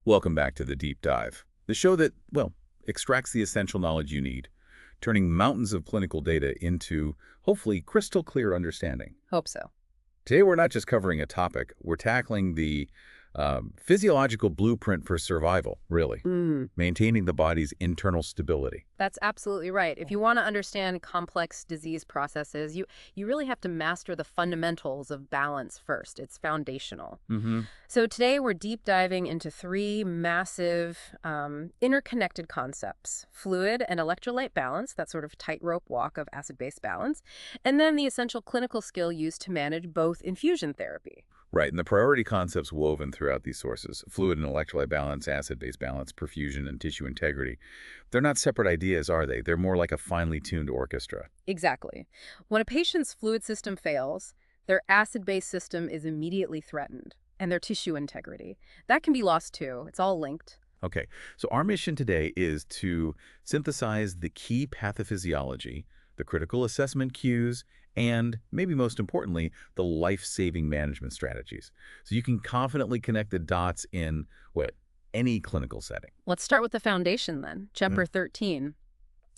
Welcome back to the Deep Dive, the show that, well, extracts the essential knowledge you need, turning mountains of clinical data into, hopefully, crystal clear understanding. Hope so. Today, we're not just covering a topic, we're tackling the physiological blueprint for survival, really, maintaining the body's internal stability. That's absolutely right. If you want to understand complex disease processes, you really have to master the fundamentals of balance first. It's foundational. So today we're deep diving into three massive interconnected concepts: fluid and electrolyte balance, that sort of tightrope walk of acid-base balance, and then the essential clinical skill used to manage both infusion therapy. Right, and the priority concepts woven throughout these sources, fluid and electrolyte balance, acid-base balance, perfusion, and tissue integrity, they're not separate ideas, are they? They're more like a finely tuned orchestra. Exactly. When a patient's fluid system fails, their acid-base system is immediately threatened, and their tissue integrity. That can be lost too. It's all linked. Okay, so our mission today is to synthesize the key pathophysiology, the critical assessment cues, and, maybe most importantly, the life-saving management strategies. So you can confidently connect the dots in, well, any clinical setting. Let's start with the foundation then. Chapter 13.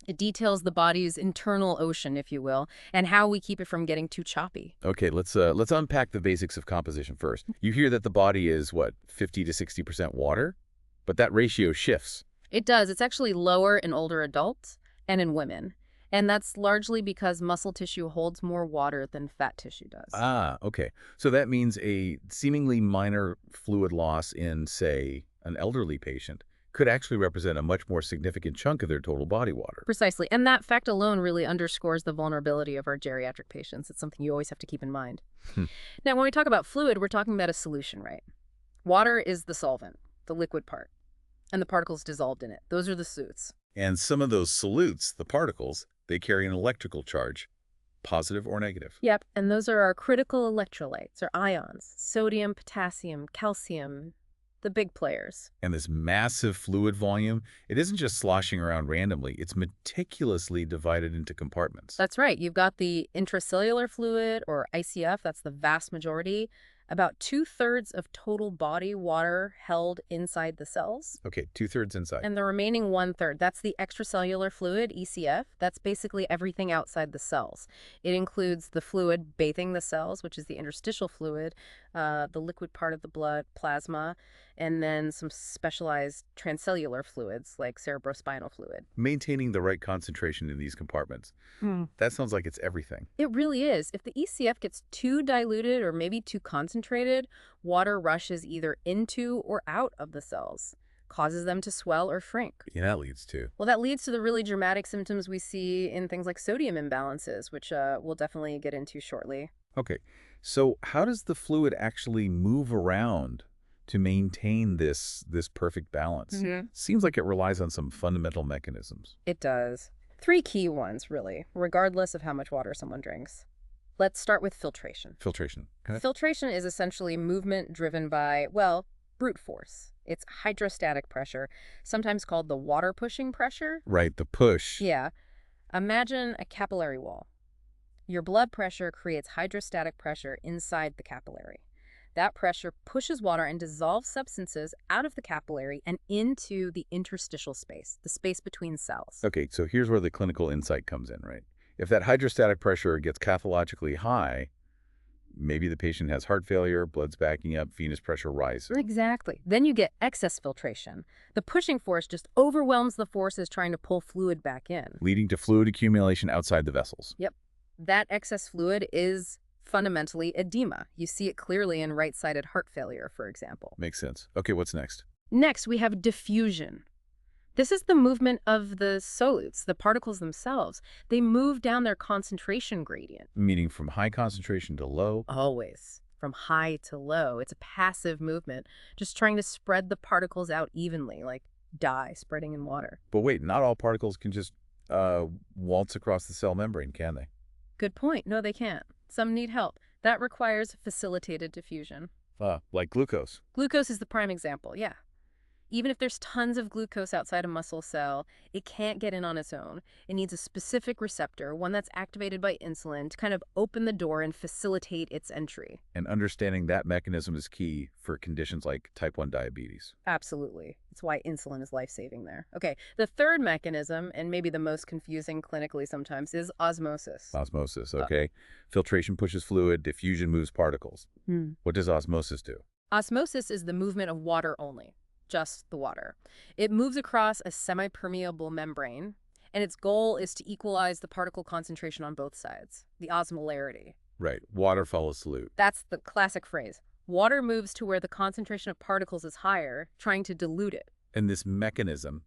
It details the body's internal ocean, if you will, and how we keep it from getting too choppy. Okay, let's unpack the basics of composition first. You hear that the body is, what, 50 to 60% water? But that ratio shifts. It does. It's actually lower in older adults and in women. And that's largely because muscle tissue holds more water than fat tissue does. Ah, okay. So that means a seemingly minor fluid loss in, say, an elderly patient could actually represent a much more significant chunk of their total body water. Precisely. And that fact alone really underscores the vulnerability of our geriatric patients. It's something you always have to keep in mind. Now, when we talk about fluid, we're talking about a solution, right? Water is the solvent, the liquid part, and the particles dissolved in it. Those are the solutes. And some of those solutes, the particles, they carry an electrical charge, positive or negative. Yep, and those are our critical electrolytes, or ions: sodium, potassium, calcium, the big players. And this massive fluid volume, it isn't just sloshing around randomly. It's meticulously divided into compartments. That's right. You've got the intracellular fluid, or ICF, that's the vast majority. About 2/3 of total body water held inside the cells. Okay, 2/3 inside. And the remaining 1/3, that's the extracellular fluid, ECF. That's basically everything outside the cells. It includes the fluid bathing the cells, which is the interstitial fluid, the liquid part of the blood, plasma, and then some specialized transcellular fluids like cerebrospinal fluid. Maintaining the right concentration in these compartments. That sounds like it's everything. It really is. If the ECF gets too diluted or maybe too concentrated, water rushes either into or out of the cells, causes them to swell or shrink. Yeah, that leads to. Well, that leads to the really dramatic symptoms we see in things like sodium imbalances, which we'll definitely get into shortly. Okay, so how does the fluid actually move around to maintain this perfect balance? Seems like it relies on some fundamental mechanisms. It does. 3 key ones, really, regardless of how much water someone drinks. Let's start with filtration. Filtration. Okay. Filtration is essentially movement driven by, well, brute force. It's hydrostatic pressure, sometimes called the water pushing pressure. Right, the push. Yeah. Imagine a capillary wall. Your blood pressure creates hydrostatic pressure inside the capillary. That pressure pushes water and dissolves substances out of the capillary and into the interstitial space, the space between cells. Okay, so here's where the clinical insight comes in, right? If that hydrostatic pressure gets pathologically high, maybe the patient has heart failure, blood's backing up, venous pressure rises. Exactly. Then you get excess filtration. The pushing force just overwhelms the forces trying to pull fluid back in, Leading to fluid accumulation outside the vessels. Yep. That excess fluid is fundamentally edema. You see it clearly in right-sided heart failure, for example. Makes sense. Okay, what's next? Next, we have diffusion. This is the movement of the solutes, the particles themselves. They move down their concentration gradient. Meaning from high concentration to low. Always. From high to low. It's a passive movement, just trying to spread the particles out evenly, like dye spreading in water. But wait, not all particles can just waltz across the cell membrane, can they? Good point. No, they can't. Some need help. That requires facilitated diffusion. Like glucose. Glucose is the prime example, yeah. Even if there's tons of glucose outside a muscle cell, it can't get in on its own. It needs a specific receptor, one that's activated by insulin, to kind of open the door and facilitate its entry. And understanding that mechanism is key for conditions like type 1 diabetes. Absolutely. That's why insulin is life-saving there. Okay, the third mechanism, and maybe the most confusing clinically sometimes, is osmosis. Osmosis, okay. Filtration pushes fluid, diffusion moves particles. What does osmosis do? Osmosis is the movement of water only, just the water. It moves across a semi-permeable membrane, and its goal is to equalize the particle concentration on both sides, the osmolarity. Right. Water follows solute. That's the classic phrase. Water moves to where the concentration of particles is higher, trying to dilute it. And this mechanism,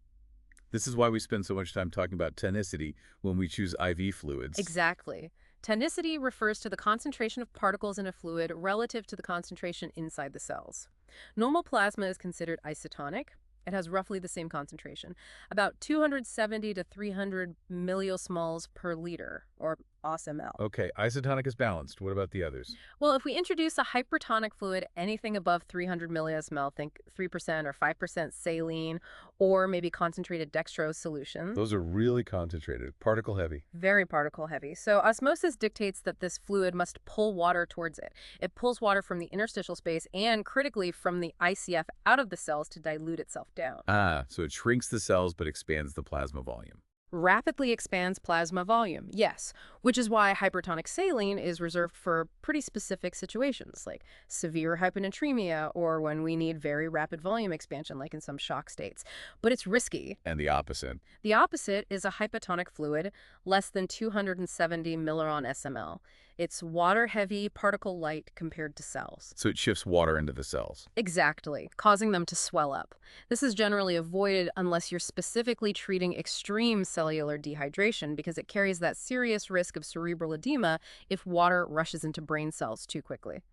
this is why we spend so much time talking about tonicity when we choose IV fluids. Exactly. Tonicity refers to the concentration of particles in a fluid relative to the concentration inside the cells. Normal plasma is considered isotonic. It has roughly the same concentration, about 270 to 300 milliosmoles per liter, or osml. Okay, isotonic is balanced. What about the others? Well, if we introduce a hypertonic fluid, anything above 300 milliosmol, think 3% or 5% saline, or maybe concentrated dextrose solution. Those are really concentrated, particle heavy. Very particle heavy. So osmosis dictates that this fluid must pull water towards it. It pulls water from the interstitial space and, critically, from the ICF out of the cells to dilute itself down. So it shrinks the cells but expands the plasma volume. Rapidly expands plasma volume, yes, which is why hypertonic saline is reserved for pretty specific situations, like severe hyponatremia or when we need very rapid volume expansion, like in some shock states. But it's risky. And the opposite. The opposite is a hypotonic fluid, less than 270 milliron SML. It's water-heavy, particle-light compared to cells. So it shifts water into the cells. Exactly, causing them to swell up. This is generally avoided unless you're specifically treating extreme cellular dehydration because it carries that serious risk of cerebral edema if water rushes into brain cells too quickly.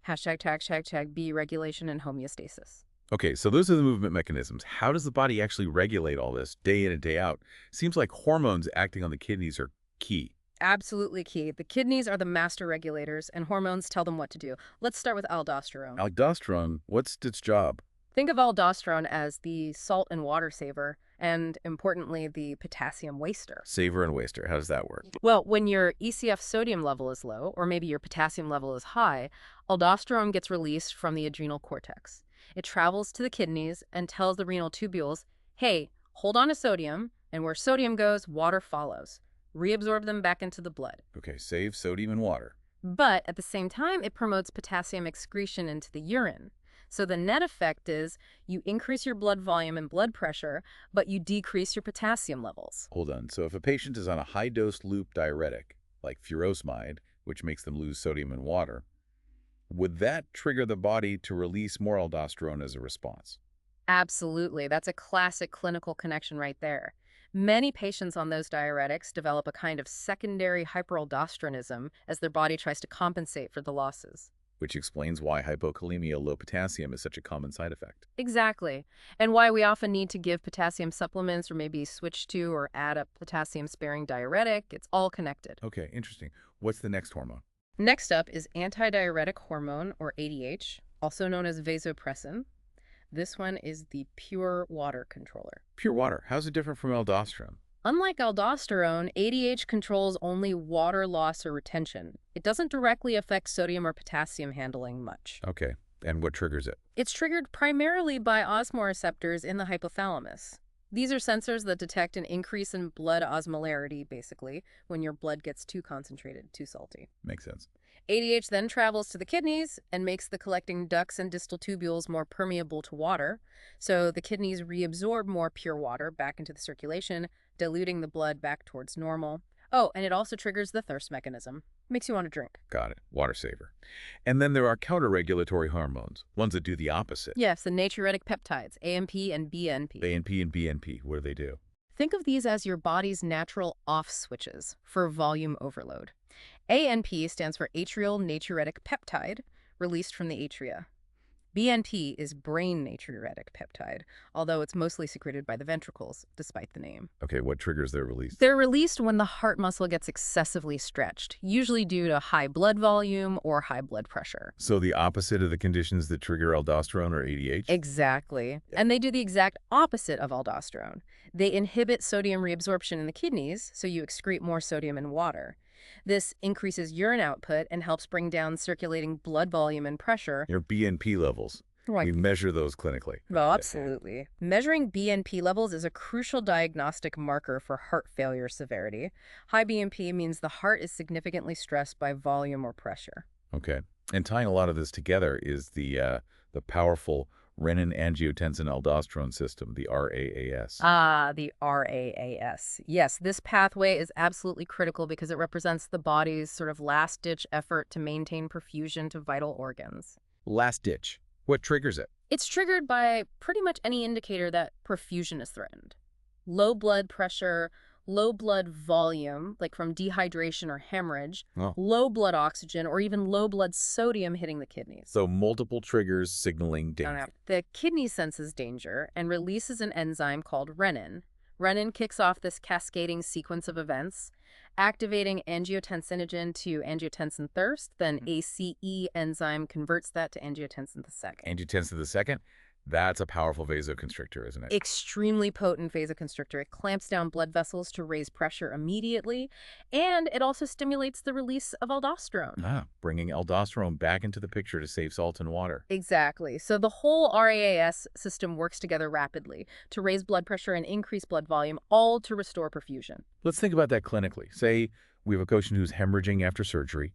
### B regulation and homeostasis. Okay, so those are the movement mechanisms. How does the body actually regulate all this day in and day out? Seems like hormones acting on the kidneys are key. Absolutely key. The kidneys are the master regulators, and hormones tell them what to do. Let's start with aldosterone. Aldosterone, what's its job? Think of aldosterone as the salt and water saver, and importantly, the potassium waster. Saver and waster, how does that work? Well, when your ECF sodium level is low, or maybe your potassium level is high, aldosterone gets released from the adrenal cortex. It travels to the kidneys and tells the renal tubules, hey, hold on to sodium, and where sodium goes, water follows. Reabsorb them back into the blood. Okay, save sodium and water. But at the same time, it promotes potassium excretion into the urine. So the net effect is you increase your blood volume and blood pressure, but you decrease your potassium levels. Hold on, so if a patient is on a high-dose loop diuretic, like furosemide, which makes them lose sodium and water, would that trigger the body to release more aldosterone as a response? Absolutely. That's a classic clinical connection right there. Many patients on those diuretics develop a kind of secondary hyperaldosteronism as their body tries to compensate for the losses. Which explains why hypokalemia low potassium is such a common side effect. Exactly. And why we often need to give potassium supplements or maybe switch to or add a potassium-sparing diuretic. It's all connected. Okay, interesting. What's the next hormone? Next up is antidiuretic hormone, or ADH, also known as vasopressin. This one is the pure water controller. Pure water. How's it different from aldosterone? Unlike aldosterone, ADH controls only water loss or retention. It doesn't directly affect sodium or potassium handling much. Okay, and what triggers it? It's triggered primarily by osmoreceptors in the hypothalamus. These are sensors that detect an increase in blood osmolarity, basically, when your blood gets too concentrated, too salty. Makes sense. ADH then travels to the kidneys and makes the collecting ducts and distal tubules more permeable to water, so the kidneys reabsorb more pure water back into the circulation, diluting the blood back towards normal. Oh, and it also triggers the thirst mechanism. Makes you want to drink. Got it. Water saver. And then there are counter-regulatory hormones, ones that do the opposite. Yes, the natriuretic peptides, AMP and BNP. ANP and BNP, what do they do? Think of these as your body's natural off switches for volume overload. ANP stands for atrial natriuretic peptide, released from the atria. BNP is brain natriuretic peptide, although it's mostly secreted by the ventricles, despite the name. Okay, what triggers their release? They're released when the heart muscle gets excessively stretched, usually due to high blood volume or high blood pressure. So the opposite of the conditions that trigger aldosterone or ADH? Exactly. Yeah. And they do the exact opposite of aldosterone. They inhibit sodium reabsorption in the kidneys, so you excrete more sodium in water. This increases urine output and helps bring down circulating blood volume and pressure. Your BNP levels. Right. We measure those clinically. Well, absolutely. Measuring BNP levels is a crucial diagnostic marker for heart failure severity. High BNP means the heart is significantly stressed by volume or pressure. Okay. And tying a lot of this together is the powerful renin-angiotensin-aldosterone system, the RAAS. The RAAS. Yes, this pathway is absolutely critical because it represents the body's sort of last-ditch effort to maintain perfusion to vital organs. Last ditch. What triggers it? It's triggered by pretty much any indicator that perfusion is threatened. Low blood pressure, low blood volume, like from dehydration or hemorrhage, low blood oxygen, or even low blood sodium hitting the kidneys. So multiple triggers signaling danger. The kidney senses danger and releases an enzyme called renin. Renin kicks off this cascading sequence of events, activating angiotensinogen to angiotensin thirst, then ACE enzyme converts that to angiotensin II. Angiotensin II? That's a powerful vasoconstrictor, isn't it? Extremely potent vasoconstrictor. It clamps down blood vessels to raise pressure immediately, and it also stimulates the release of aldosterone. Bringing aldosterone back into the picture to save salt and water. Exactly. So the whole RAAS system works together rapidly to raise blood pressure and increase blood volume, all to restore perfusion. Let's think about that clinically. Say we have a patient who's hemorrhaging after surgery.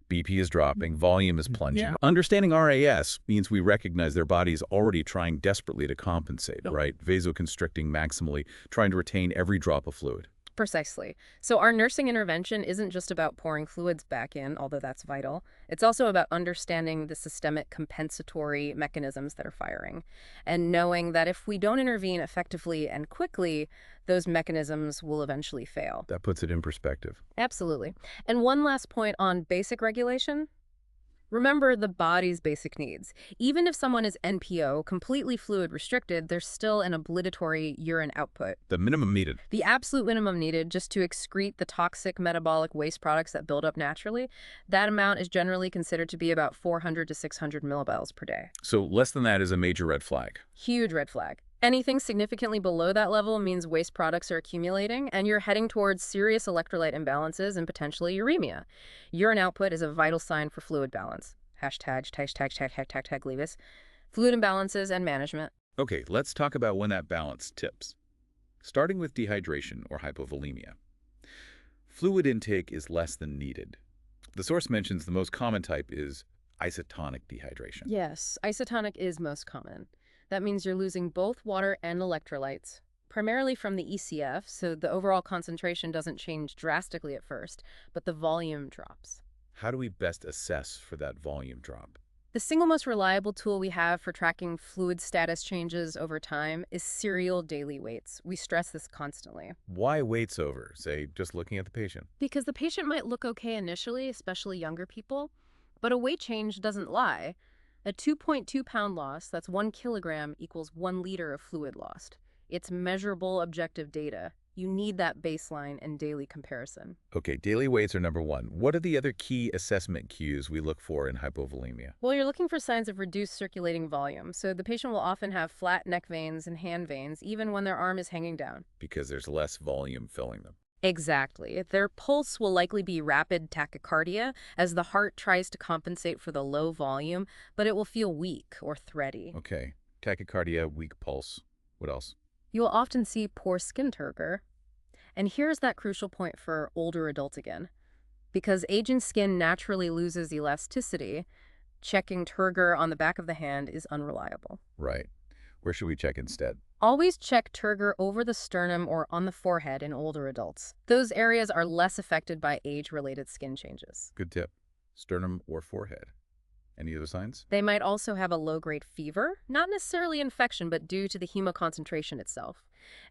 BP is dropping, volume is plunging. Yeah. Understanding RAS means we recognize their body is already trying desperately to compensate, right? Vasoconstricting maximally, trying to retain every drop of fluid. Precisely. So our nursing intervention isn't just about pouring fluids back in, although that's vital. It's also about understanding the systemic compensatory mechanisms that are firing, and knowing that if we don't intervene effectively and quickly, those mechanisms will eventually fail. That puts it in perspective. Absolutely. And one last point on basic regulation. Remember the body's basic needs. Even if someone is NPO, completely fluid restricted, there's still an obligatory urine output. The minimum needed. The absolute minimum needed just to excrete the toxic metabolic waste products that build up naturally. That amount is generally considered to be about 400 to 600 millibels per day. So less than that is a major red flag. Huge red flag. Anything significantly below that level means waste products are accumulating, and you're heading towards serious electrolyte imbalances and potentially uremia. Urine output is a vital sign for fluid balance. Hashtag leave us. Fluid imbalances and management. Okay, let's talk about when that balance tips. Starting with dehydration or hypovolemia. Fluid intake is less than needed. The source mentions the most common type is isotonic dehydration. Yes, isotonic is most common. That means you're losing both water and electrolytes, primarily from the ECF, so the overall concentration doesn't change drastically at first, but the volume drops. How do we best assess for that volume drop? The single most reliable tool we have for tracking fluid status changes over time is serial daily weights. We stress this constantly. Why weights over, say, just looking at the patient? Because the patient might look okay initially, especially younger people, but a weight change doesn't lie. A 2.2-pound loss, that's 1 kilogram, equals 1 liter of fluid lost. It's measurable, objective data. You need that baseline and daily comparison. Okay, daily weights are number one. What are the other key assessment cues we look for in hypovolemia? Well, you're looking for signs of reduced circulating volume. So the patient will often have flat neck veins and hand veins, even when their arm is hanging down. Because there's less volume filling them. Exactly. Their pulse will likely be rapid tachycardia as the heart tries to compensate for the low volume, but it will feel weak or thready. Okay. Tachycardia, weak pulse. What else? You will often see poor skin turgor. And here's that crucial point for older adults again. Because aging skin naturally loses elasticity, checking turgor on the back of the hand is unreliable. Right. Where should we check instead? Always check turgor over the sternum or on the forehead in older adults. Those areas are less affected by age-related skin changes. Good tip. Sternum or forehead. Any other signs? They might also have a low-grade fever, not necessarily infection, but due to the hemoconcentration itself.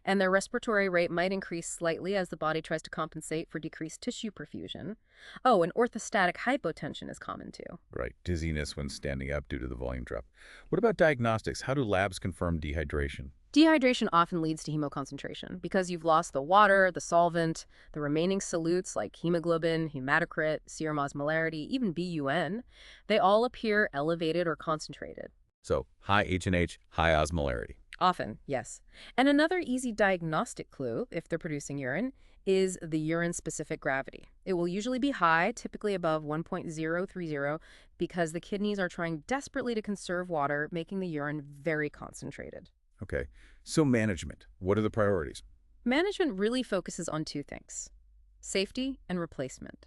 And their respiratory rate might increase slightly as the body tries to compensate for decreased tissue perfusion. Oh, and orthostatic hypotension is common too. Right, dizziness when standing up due to the volume drop. What about diagnostics? How do labs confirm dehydration? Dehydration often leads to hemoconcentration because you've lost the water, the solvent, the remaining solutes like hemoglobin, hematocrit, serum osmolarity, even BUN. They all appear elevated or concentrated. So, high H&H, high osmolarity. Often, yes. And another easy diagnostic clue, if they're producing urine, is the urine-specific gravity. It will usually be high, typically above 1.030, because the kidneys are trying desperately to conserve water, making the urine very concentrated. Okay, so management. What are the priorities? Management really focuses on two things: safety and replacement.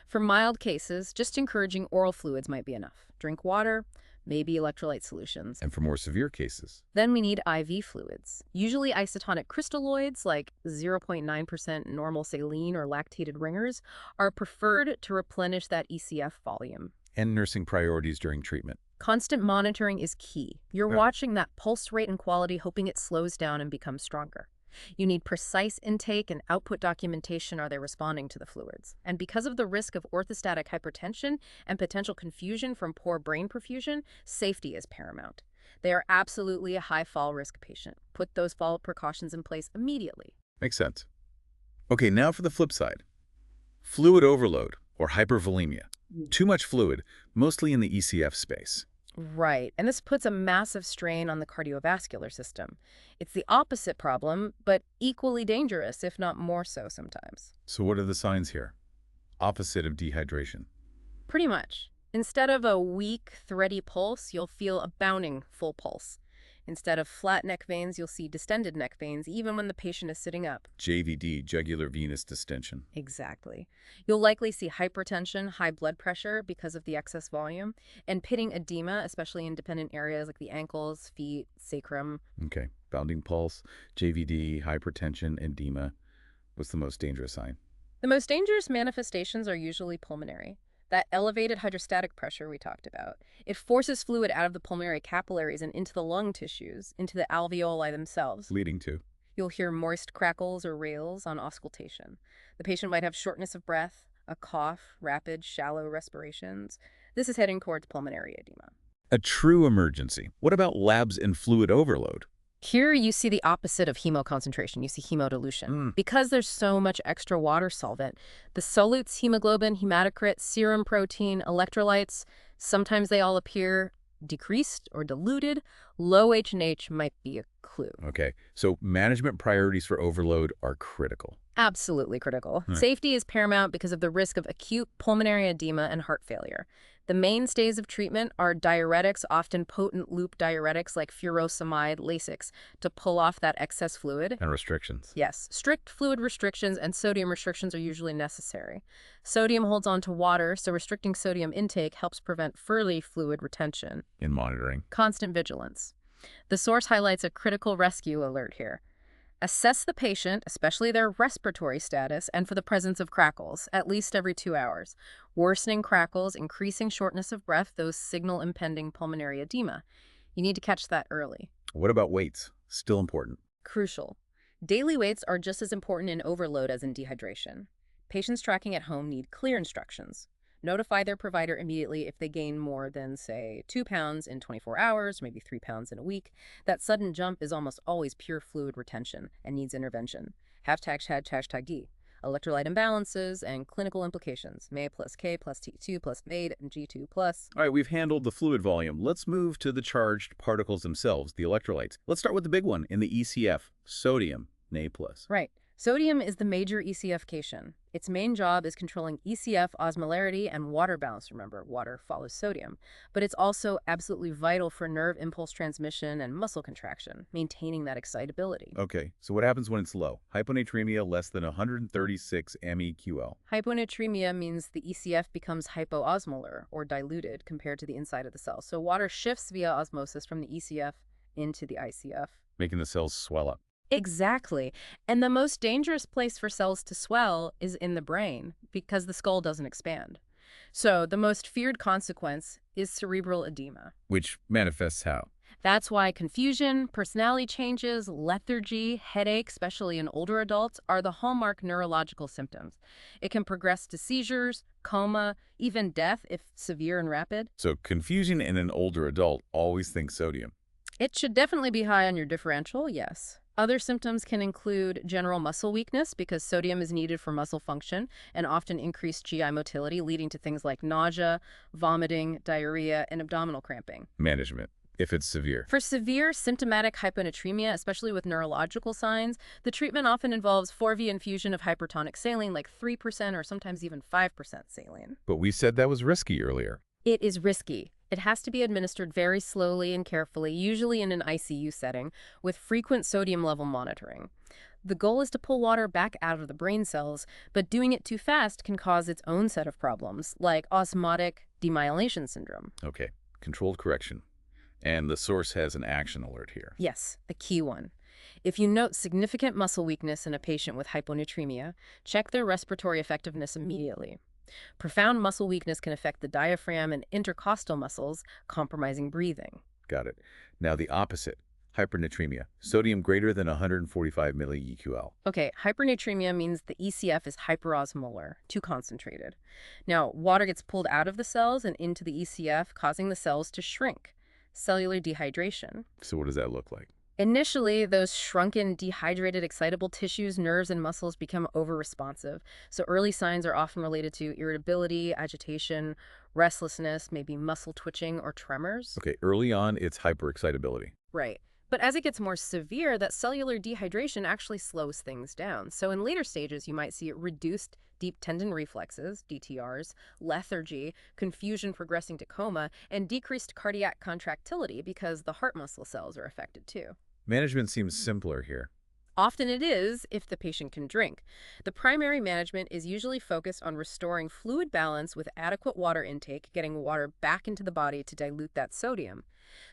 For mild cases, just encouraging oral fluids might be enough. Drink water, maybe electrolyte solutions. And for more severe cases? Then we need IV fluids. Usually isotonic crystalloids like 0.9% normal saline or lactated ringers are preferred to replenish that ECF volume. And nursing priorities during treatment. Constant monitoring is key. You're Yeah. watching that pulse rate and quality, hoping it slows down and becomes stronger. You need precise intake and output documentation. Are they responding to the fluids? And because of the risk of orthostatic hypertension and potential confusion from poor brain perfusion, safety is paramount. They are absolutely a high fall risk patient. Put those fall precautions in place immediately. Makes sense. Okay, now for the flip side. Fluid overload, or hypervolemia. Too much fluid, mostly in the ECF space. Right, and this puts a massive strain on the cardiovascular system. It's the opposite problem, but equally dangerous, if not more so sometimes. So what are the signs here? Opposite of dehydration. Pretty much. Instead of a weak, thready pulse, you'll feel a bounding, full pulse. Instead of flat neck veins, you'll see distended neck veins, even when the patient is sitting up. JVD, jugular venous distension. Exactly. You'll likely see hypertension, high blood pressure because of the excess volume, and pitting edema, especially in dependent areas like the ankles, feet, sacrum. Okay, bounding pulse, JVD, hypertension, edema. What's the most dangerous sign? The most dangerous manifestations are usually pulmonary. That elevated hydrostatic pressure we talked about. It forces fluid out of the pulmonary capillaries and into the lung tissues, into the alveoli themselves. Leading to? You'll hear moist crackles or rales on auscultation. The patient might have shortness of breath, a cough, rapid, shallow respirations. This is heading towards pulmonary edema. A true emergency. What about labs and fluid overload? Here you see the opposite of hemoconcentration. You see hemodilution. Because there's so much extra water solvent, the solutes, hemoglobin, hematocrit, serum protein, electrolytes, sometimes they all appear decreased or diluted. Low H&H might be a clue. Okay, so management priorities for overload are critical. Absolutely critical. Right. Safety is paramount because of the risk of acute pulmonary edema and heart failure. The mainstays of treatment are diuretics, often potent loop diuretics like furosemide, Lasix, to pull off that excess fluid. And restrictions. Yes, strict fluid restrictions and sodium restrictions are usually necessary. Sodium holds on to water, so restricting sodium intake helps prevent further fluid retention. In monitoring. Constant vigilance. The source highlights a critical rescue alert here. Assess the patient, especially their respiratory status, and for the presence of crackles, at least every 2 hours. Worsening crackles, increasing shortness of breath, those signal impending pulmonary edema. You need to catch that early. What about weights? Still important. Crucial. Daily weights are just as important in overload as in dehydration. Patients tracking at home need clear instructions. Notify their provider immediately if they gain more than, say, 2 pounds in 24 hours, maybe 3 pounds in a week. That sudden jump is almost always pure fluid retention and needs intervention. ###D. Electrolyte imbalances and clinical implications. MA plus K plus T2 plus MAID and G2 plus. All right, we've handled the fluid volume. Let's move to the charged particles themselves, the electrolytes. Let's start with the big one in the ECF, sodium, Na+. Right. Sodium is the major ECF cation. Its main job is controlling ECF osmolarity and water balance. Remember, water follows sodium. But it's also absolutely vital for nerve impulse transmission and muscle contraction, maintaining that excitability. Okay, so what happens when it's low? Hyponatremia less than 136 MEQL. Hyponatremia means the ECF becomes hypoosmolar, or diluted, compared to the inside of the cell. So water shifts via osmosis from the ECF into the ICF. Making the cells swell up. Exactly. And the most dangerous place for cells to swell is in the brain because the skull doesn't expand. So the most feared consequence is cerebral edema. Which manifests how? That's why confusion, personality changes, lethargy, headache, especially in older adults, are the hallmark neurological symptoms. It can progress to seizures, coma, even death if severe and rapid. So confusion in an older adult always thinks sodium. It should definitely be high on your differential, yes. Other symptoms can include general muscle weakness because sodium is needed for muscle function and often increased GI motility, leading to things like nausea, vomiting, diarrhea, and abdominal cramping. Management, if it's severe. For severe symptomatic hyponatremia, especially with neurological signs, the treatment often involves 4V infusion of hypertonic saline, like 3% or sometimes even 5% saline. But we said that was risky earlier. It is risky. It has to be administered very slowly and carefully, usually in an ICU setting, with frequent sodium level monitoring. The goal is to pull water back out of the brain cells, but doing it too fast can cause its own set of problems, like osmotic demyelation syndrome. Okay, controlled correction. And the source has an action alert here. Yes, a key one. If you note significant muscle weakness in a patient with hyponatremia, check their respiratory effectiveness immediately. Profound muscle weakness can affect the diaphragm and intercostal muscles, compromising breathing. Got it. Now the opposite, hypernatremia, sodium greater than 145 millieql. Okay, hypernatremia means the ECF is hyperosmolar, too concentrated. Now, water gets pulled out of the cells and into the ECF, causing the cells to shrink. Cellular dehydration. So what does that look like? Initially, those shrunken, dehydrated, excitable tissues, nerves, and muscles become over-responsive. So early signs are often related to irritability, agitation, restlessness, maybe muscle twitching or tremors. Okay, early on, it's hyperexcitability. Right. But as it gets more severe, that cellular dehydration actually slows things down. So in later stages, you might see reduced deep tendon reflexes, DTRs, lethargy, confusion progressing to coma, and decreased cardiac contractility because the heart muscle cells are affected too. Management seems simpler here. Often it is if the patient can drink. The primary management is usually focused on restoring fluid balance with adequate water intake, getting water back into the body to dilute that sodium.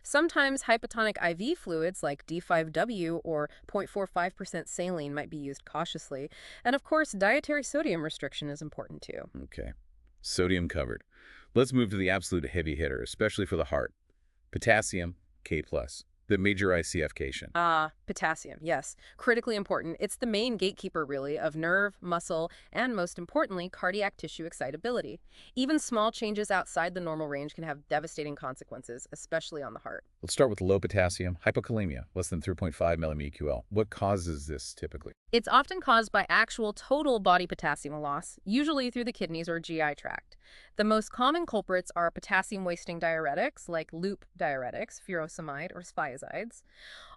Sometimes hypotonic IV fluids like D5W or 0.45% saline might be used cautiously. And of course, dietary sodium restriction is important too. Okay, sodium covered. Let's move to the absolute heavy hitter, especially for the heart. Potassium, K+, the major ICF-cation. Potassium, yes. Critically important. It's the main gatekeeper, really, of nerve, muscle, and most importantly, cardiac tissue excitability. Even small changes outside the normal range can have devastating consequences, especially on the heart. Let's start with low potassium, hypokalemia, less than 3.5 millieql. What causes this typically? It's often caused by actual total body potassium loss, usually through the kidneys or GI tract. The most common culprits are potassium-wasting diuretics like loop diuretics, furosemide, or thiazides.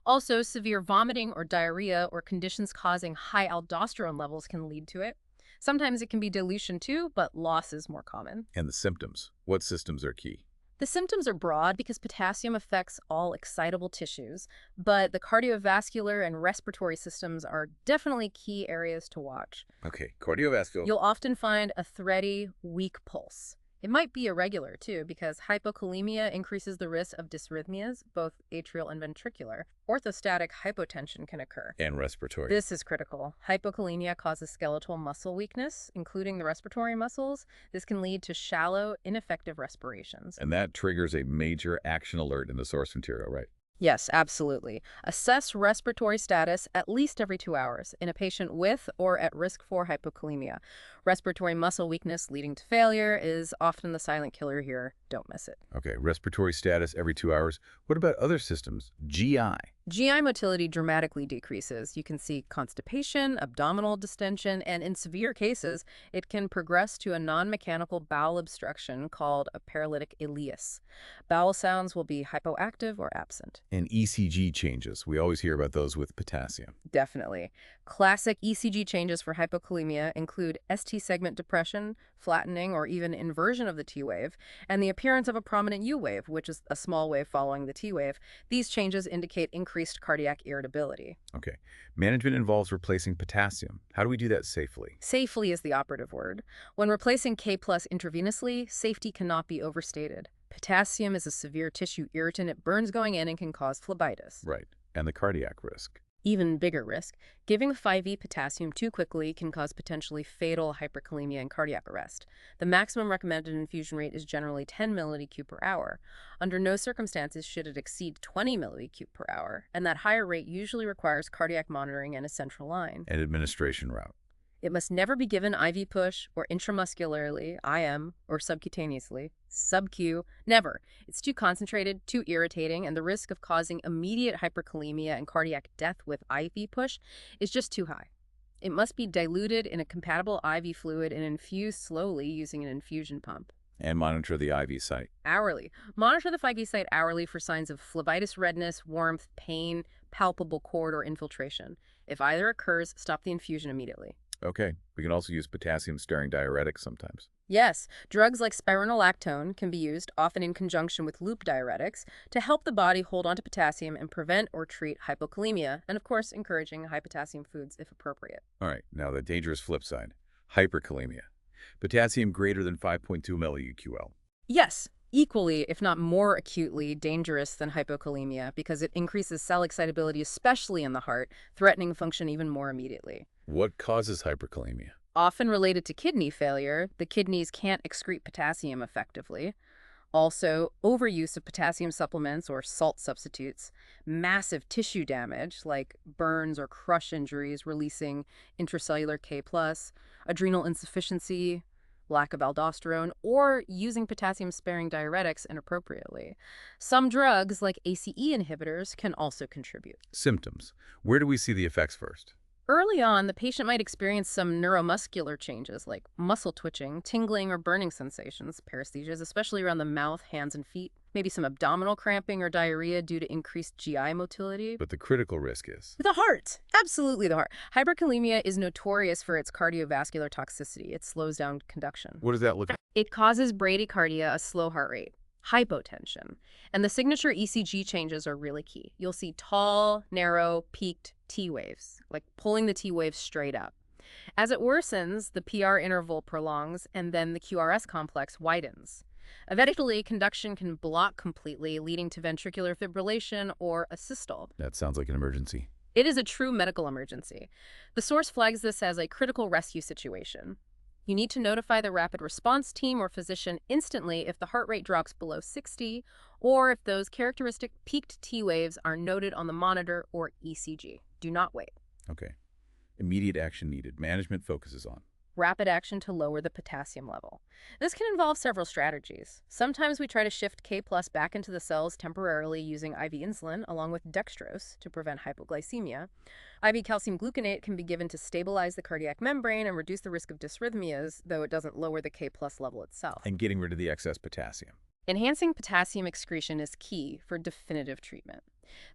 Also, severe vomiting or diarrhea or conditions causing high aldosterone levels can lead to it. Sometimes it can be dilution too, but loss is more common. And the symptoms. What systems are key? The symptoms are broad because potassium affects all excitable tissues, but the cardiovascular and respiratory systems are definitely key areas to watch. Okay, cardiovascular. You'll often find a thready, weak pulse. It might be irregular, too, because hypokalemia increases the risk of dysrhythmias, both atrial and ventricular. Orthostatic hypotension can occur. And respiratory. This is critical. Hypokalemia causes skeletal muscle weakness, including the respiratory muscles. This can lead to shallow, ineffective respirations. And that triggers a major action alert in the source material, right? Yes, absolutely. Assess respiratory status at least every 2 hours in a patient with or at risk for hypokalemia. Respiratory muscle weakness leading to failure is often the silent killer here. Don't miss it. Okay, respiratory status every 2 hours. What about other systems? GI. GI motility dramatically decreases. You can see constipation, abdominal distension, and in severe cases, it can progress to a non-mechanical bowel obstruction called a paralytic ileus. Bowel sounds will be hypoactive or absent. And ECG changes. We always hear about those with potassium. Definitely. Classic ECG changes for hypokalemia include ST segment depression, flattening, or even inversion of the T wave, and the appearance of a prominent U wave, which is a small wave following the T wave. These changes indicate increased cardiac irritability. Okay. Management involves replacing potassium. How do we do that safely? Safely is the operative word. When replacing K+ intravenously, safety cannot be overstated. Potassium is a severe tissue irritant. It burns going in and can cause phlebitis. Right. And the cardiac risk. Even bigger risk, giving 5e potassium too quickly can cause potentially fatal hyperkalemia and cardiac arrest. The maximum recommended infusion rate is generally 10 milliliter per hour. Under no circumstances should it exceed 20 milliliter per hour, and that higher rate usually requires cardiac monitoring and a central line. And administration route. It must never be given IV push or intramuscularly, IM, or subcutaneously, sub-Q, never. It's too concentrated, too irritating, and the risk of causing immediate hyperkalemia and cardiac death with IV push is just too high. It must be diluted in a compatible IV fluid and infused slowly using an infusion pump. And monitor the IV site. Hourly. Monitor the 5e site hourly for signs of phlebitis redness, warmth, pain, palpable cord, or infiltration. If either occurs, stop the infusion immediately. Okay, we can also use potassium-sparing diuretics sometimes. Yes, drugs like spironolactone can be used, often in conjunction with loop diuretics, to help the body hold onto potassium and prevent or treat hypokalemia, and of course, encouraging high potassium foods if appropriate. All right, now the dangerous flip side, hyperkalemia. Potassium greater than 5.2 millieql. Yes, equally, if not more acutely, dangerous than hypokalemia because it increases cell excitability, especially in the heart, threatening function even more immediately. What causes hyperkalemia? Often related to kidney failure, the kidneys can't excrete potassium effectively. Also, overuse of potassium supplements or salt substitutes, massive tissue damage like burns or crush injuries releasing intracellular K+, adrenal insufficiency, lack of aldosterone, or using potassium-sparing diuretics inappropriately. Some drugs, like ACE inhibitors, can also contribute. Symptoms. Where do we see the effects first? Early on, the patient might experience some neuromuscular changes like muscle twitching, tingling, or burning sensations, paresthesias, especially around the mouth, hands, and feet. Maybe some abdominal cramping or diarrhea due to increased GI motility. But the critical risk is? The heart. Absolutely the heart. Hyperkalemia is notorious for its cardiovascular toxicity. It slows down conduction. What does that look like? It causes bradycardia, a slow heart rate, hypotension, and the signature ECG changes are really key. You'll see tall, narrow, peaked T waves, like pulling the T waves straight up. As it worsens, the PR interval prolongs, and then the QRS complex widens. Eventually, conduction can block completely, leading to ventricular fibrillation or a systole. That sounds like an emergency. It is a true medical emergency. The source flags this as a critical rescue situation. You need to notify the rapid response team or physician instantly if the heart rate drops below 60 or if those characteristic peaked T waves are noted on the monitor or ECG. Do not wait. Okay. Immediate action needed. Management focuses on Rapid action to lower the potassium level. This can involve several strategies. Sometimes we try to shift K+ back into the cells temporarily using IV insulin along with dextrose to prevent hypoglycemia. IV calcium gluconate can be given to stabilize the cardiac membrane and reduce the risk of dysrhythmias, though it doesn't lower the K+ level itself. and getting rid of the excess potassium. Enhancing potassium excretion is key for definitive treatment.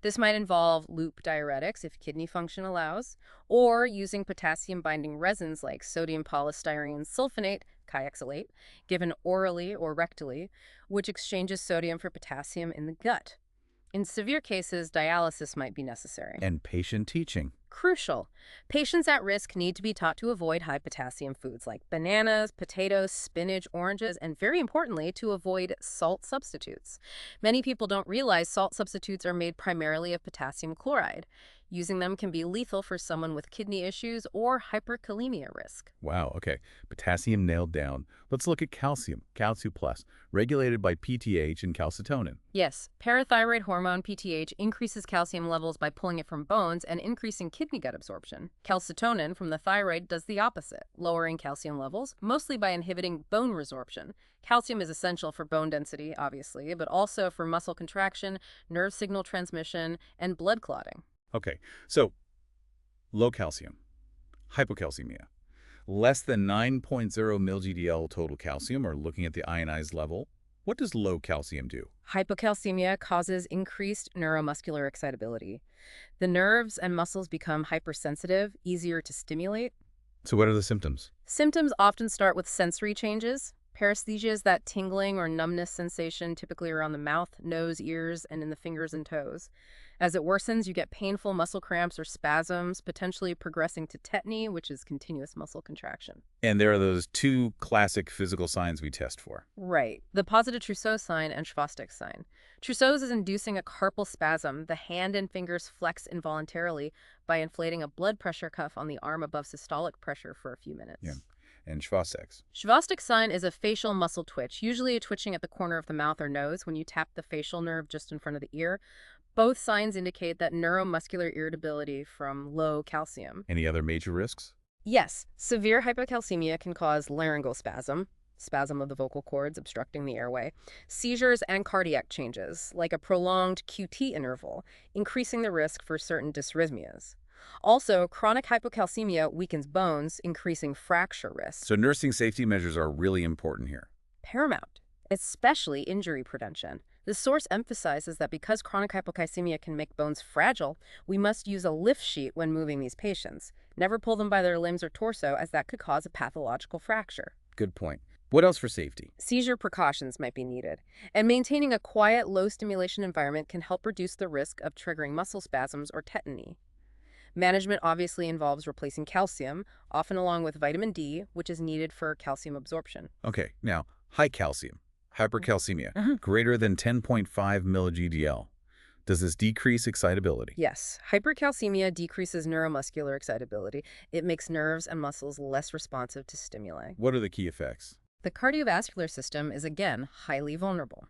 This might involve loop diuretics if kidney function allows, or using potassium-binding resins like sodium polystyrene sulfonate, kioxalate, given orally or rectally, which exchanges sodium for potassium in the gut. In severe cases, dialysis might be necessary. And patient teaching. Crucial. Patients at risk need to be taught to avoid high potassium foods like bananas, potatoes, spinach, oranges, and very importantly, to avoid salt substitutes. Many people don't realize salt substitutes are made primarily of potassium chloride. Using them can be lethal for someone with kidney issues or hyperkalemia risk. Wow, okay. Potassium nailed down. Let's look at calcium, Calcium Plus, regulated by PTH and calcitonin. Yes, parathyroid hormone PTH increases calcium levels by pulling it from bones and increasing kidney gut absorption. Calcitonin from the thyroid does the opposite, lowering calcium levels, mostly by inhibiting bone resorption. Calcium is essential for bone density, obviously, but also for muscle contraction, nerve signal transmission, and blood clotting. Okay, so low calcium, hypocalcemia, less than 9.0 mg/dL total calcium, or looking at the ionized level. What does low calcium do? Hypocalcemia causes increased neuromuscular excitability. The nerves and muscles become hypersensitive, easier to stimulate. So what are the symptoms? Symptoms often start with sensory changes. Paresthesia is that tingling or numbness sensation typically around the mouth, nose, ears, and in the fingers and toes. As it worsens, you get painful muscle cramps or spasms, potentially progressing to tetany, which is continuous muscle contraction. And there are those two classic physical signs we test for. Right. The positive Trousseau sign and Schwastek sign. Trousseau's is inducing a carpal spasm. The hand and fingers flex involuntarily by inflating a blood pressure cuff on the arm above systolic pressure for a few minutes. Yeah. And Schwastek's. Schwastek sign is a facial muscle twitch, usually a twitching at the corner of the mouth or nose when you tap the facial nerve just in front of the ear. Both signs indicate that neuromuscular irritability from low calcium. Any other major risks? Yes, severe hypocalcemia can cause laryngeal spasm, spasm of the vocal cords obstructing the airway, seizures, and cardiac changes, like a prolonged QT interval, increasing the risk for certain dysrhythmias. Also, chronic hypocalcemia weakens bones, increasing fracture risk. So nursing safety measures are really important here. Paramount, especially injury prevention. The source emphasizes that because chronic hypocalcemia can make bones fragile, we must use a lift sheet when moving these patients. Never pull them by their limbs or torso, as that could cause a pathological fracture. Good point. What else for safety? Seizure precautions might be needed, and maintaining a quiet, low-stimulation environment can help reduce the risk of triggering muscle spasms or tetany. Management obviously involves replacing calcium, often along with vitamin D, which is needed for calcium absorption. Okay, now, high calcium, hypercalcemia, greater than 10.5 milli-GDL. Does this decrease excitability? Yes, hypercalcemia decreases neuromuscular excitability. It makes nerves and muscles less responsive to stimuli. What are the key effects? The cardiovascular system is again highly vulnerable.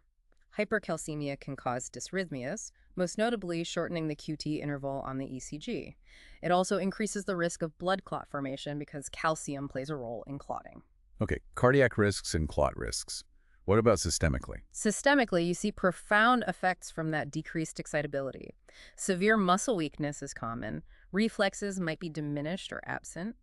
Hypercalcemia can cause dysrhythmias, most notably shortening the QT interval on the ECG. It also increases the risk of blood clot formation because calcium plays a role in clotting. Okay, cardiac risks and clot risks. What about systemically? Systemically, you see profound effects from that decreased excitability. Severe muscle weakness is common. Reflexes might be diminished or absent.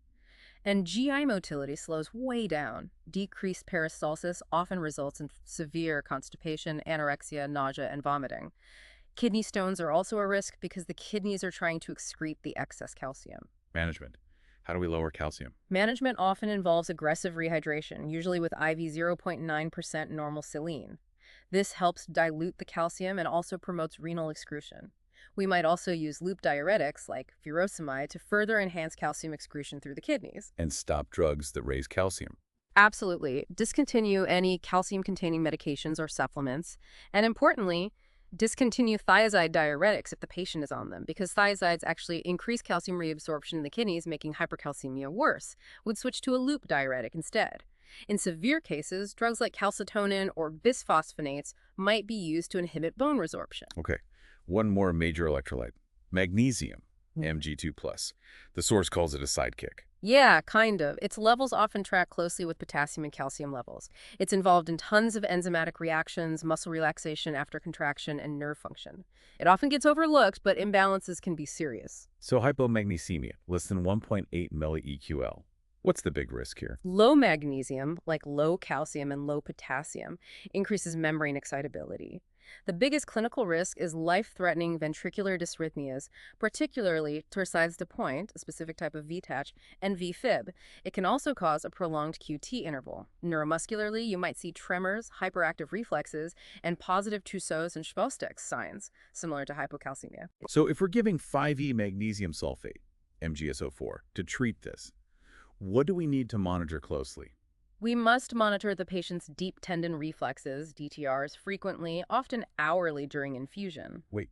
And GI motility slows way down. Decreased peristalsis often results in severe constipation, anorexia, nausea, and vomiting. Kidney stones are also a risk because the kidneys are trying to excrete the excess calcium. Management. How do we lower calcium? Management often involves aggressive rehydration, usually with IV 0.9% normal saline. This helps dilute the calcium and also promotes renal excretion. We might also use loop diuretics like furosemide to further enhance calcium excretion through the kidneys. And stop drugs that raise calcium. Absolutely. Discontinue any calcium-containing medications or supplements. And importantly, discontinue thiazide diuretics if the patient is on them, because thiazides actually increase calcium reabsorption in the kidneys, making hypercalcemia worse. Would switch to a loop diuretic instead. In severe cases, drugs like calcitonin or bisphosphonates might be used to inhibit bone resorption. Okay, one more major electrolyte. Magnesium, Mg2+. The source calls it a sidekick. Yeah, kind of. Its levels often track closely with potassium and calcium levels. It's involved in tons of enzymatic reactions, muscle relaxation after contraction, and nerve function. It often gets overlooked, but imbalances can be serious. So hypomagnesemia, less than 1.8 milli-EQL. What's the big risk here? Low magnesium, like low calcium and low potassium, increases membrane excitability. The biggest clinical risk is life-threatening ventricular dysrhythmias, particularly torsades de pointe, a specific type of VTach, and VFib. It can also cause a prolonged QT interval. Neuromuscularly, you might see tremors, hyperactive reflexes, and positive Trousseau's and Schwastek's signs, similar to hypocalcemia. So if we're giving 5E magnesium sulfate, MgSO4, to treat this, what do we need to monitor closely? We must monitor the patient's deep tendon reflexes, DTRs, frequently, often hourly during infusion. Wait,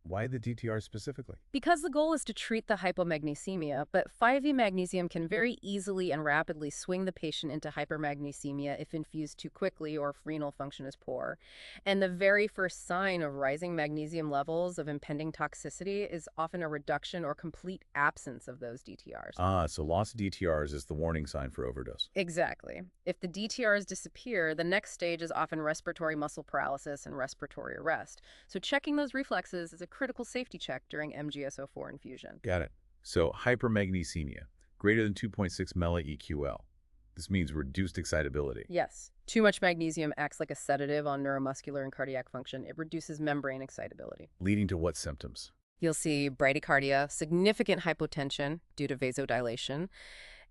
why the DTR specifically? Because the goal is to treat the hypomagnesemia, but 5E magnesium can very easily and rapidly swing the patient into hypermagnesemia if infused too quickly or if renal function is poor. And the very first sign of rising magnesium levels of impending toxicity is often a reduction or complete absence of those DTRs. Ah, so loss of DTRs is the warning sign for overdose. Exactly. If the DTRs disappear, the next stage is often respiratory muscle paralysis and respiratory arrest. So checking those reflexes is a critical safety check during MgSO4 infusion. Got it. So hypermagnesemia, greater than 2.6 milli-EQL. This means reduced excitability. Yes. Too much magnesium acts like a sedative on neuromuscular and cardiac function. It reduces membrane excitability. Leading to what symptoms? You'll see bradycardia, significant hypotension due to vasodilation,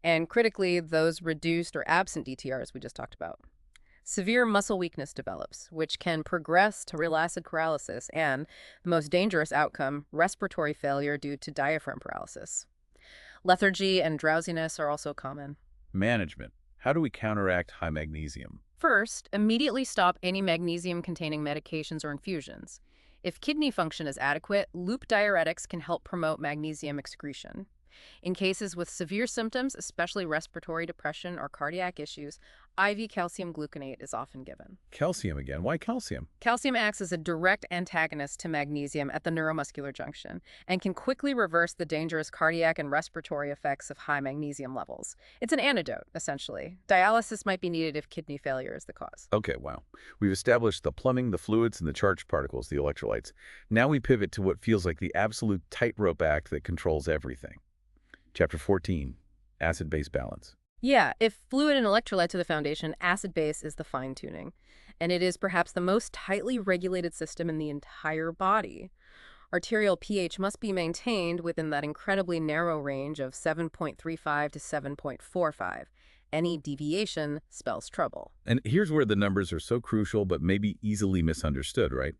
and critically, those reduced or absent DTRs we just talked about. Severe muscle weakness develops, which can progress to real acid paralysis and, the most dangerous outcome, respiratory failure due to diaphragm paralysis. Lethargy and drowsiness are also common. Management. How do we counteract high magnesium? First, immediately stop any magnesium-containing medications or infusions. If kidney function is adequate, loop diuretics can help promote magnesium excretion. In cases with severe symptoms, especially respiratory depression or cardiac issues, IV calcium gluconate is often given. Calcium again. Why calcium? Calcium acts as a direct antagonist to magnesium at the neuromuscular junction and can quickly reverse the dangerous cardiac and respiratory effects of high magnesium levels. It's an antidote, essentially. Dialysis might be needed if kidney failure is the cause. Okay, wow. We've established the plumbing, the fluids, and the charged particles, the electrolytes. Now we pivot to what feels like the absolute tightrope act that controls everything. Chapter 14, Acid-Base Balance. Yeah, if fluid and electrolytes are the foundation, acid-base is the fine-tuning. And it is perhaps the most tightly regulated system in the entire body. Arterial pH must be maintained within that incredibly narrow range of 7.35 to 7.45. Any deviation spells trouble. And here's where the numbers are so crucial but maybe easily misunderstood, right?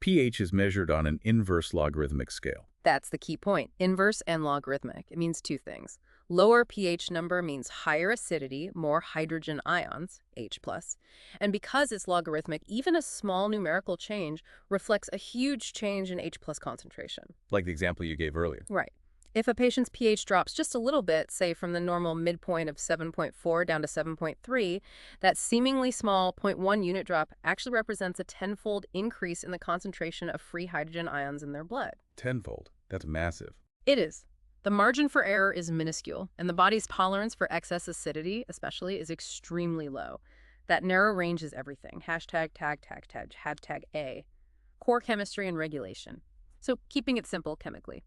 pH is measured on an inverse logarithmic scale. That's the key point. Inverse and logarithmic. It means two things. Lower pH number means higher acidity, more hydrogen ions, H+. And because it's logarithmic, even a small numerical change reflects a huge change in H+ concentration. Like the example you gave earlier. Right. If a patient's pH drops just a little bit, say from the normal midpoint of 7.4 down to 7.3, that seemingly small 0.1 unit drop actually represents a tenfold increase in the concentration of free hydrogen ions in their blood. Tenfold. That's massive. It is. The margin for error is minuscule, and the body's tolerance for excess acidity, especially, is extremely low. That narrow range is everything. Hashtag A. Core chemistry and regulation. So keeping it simple chemically.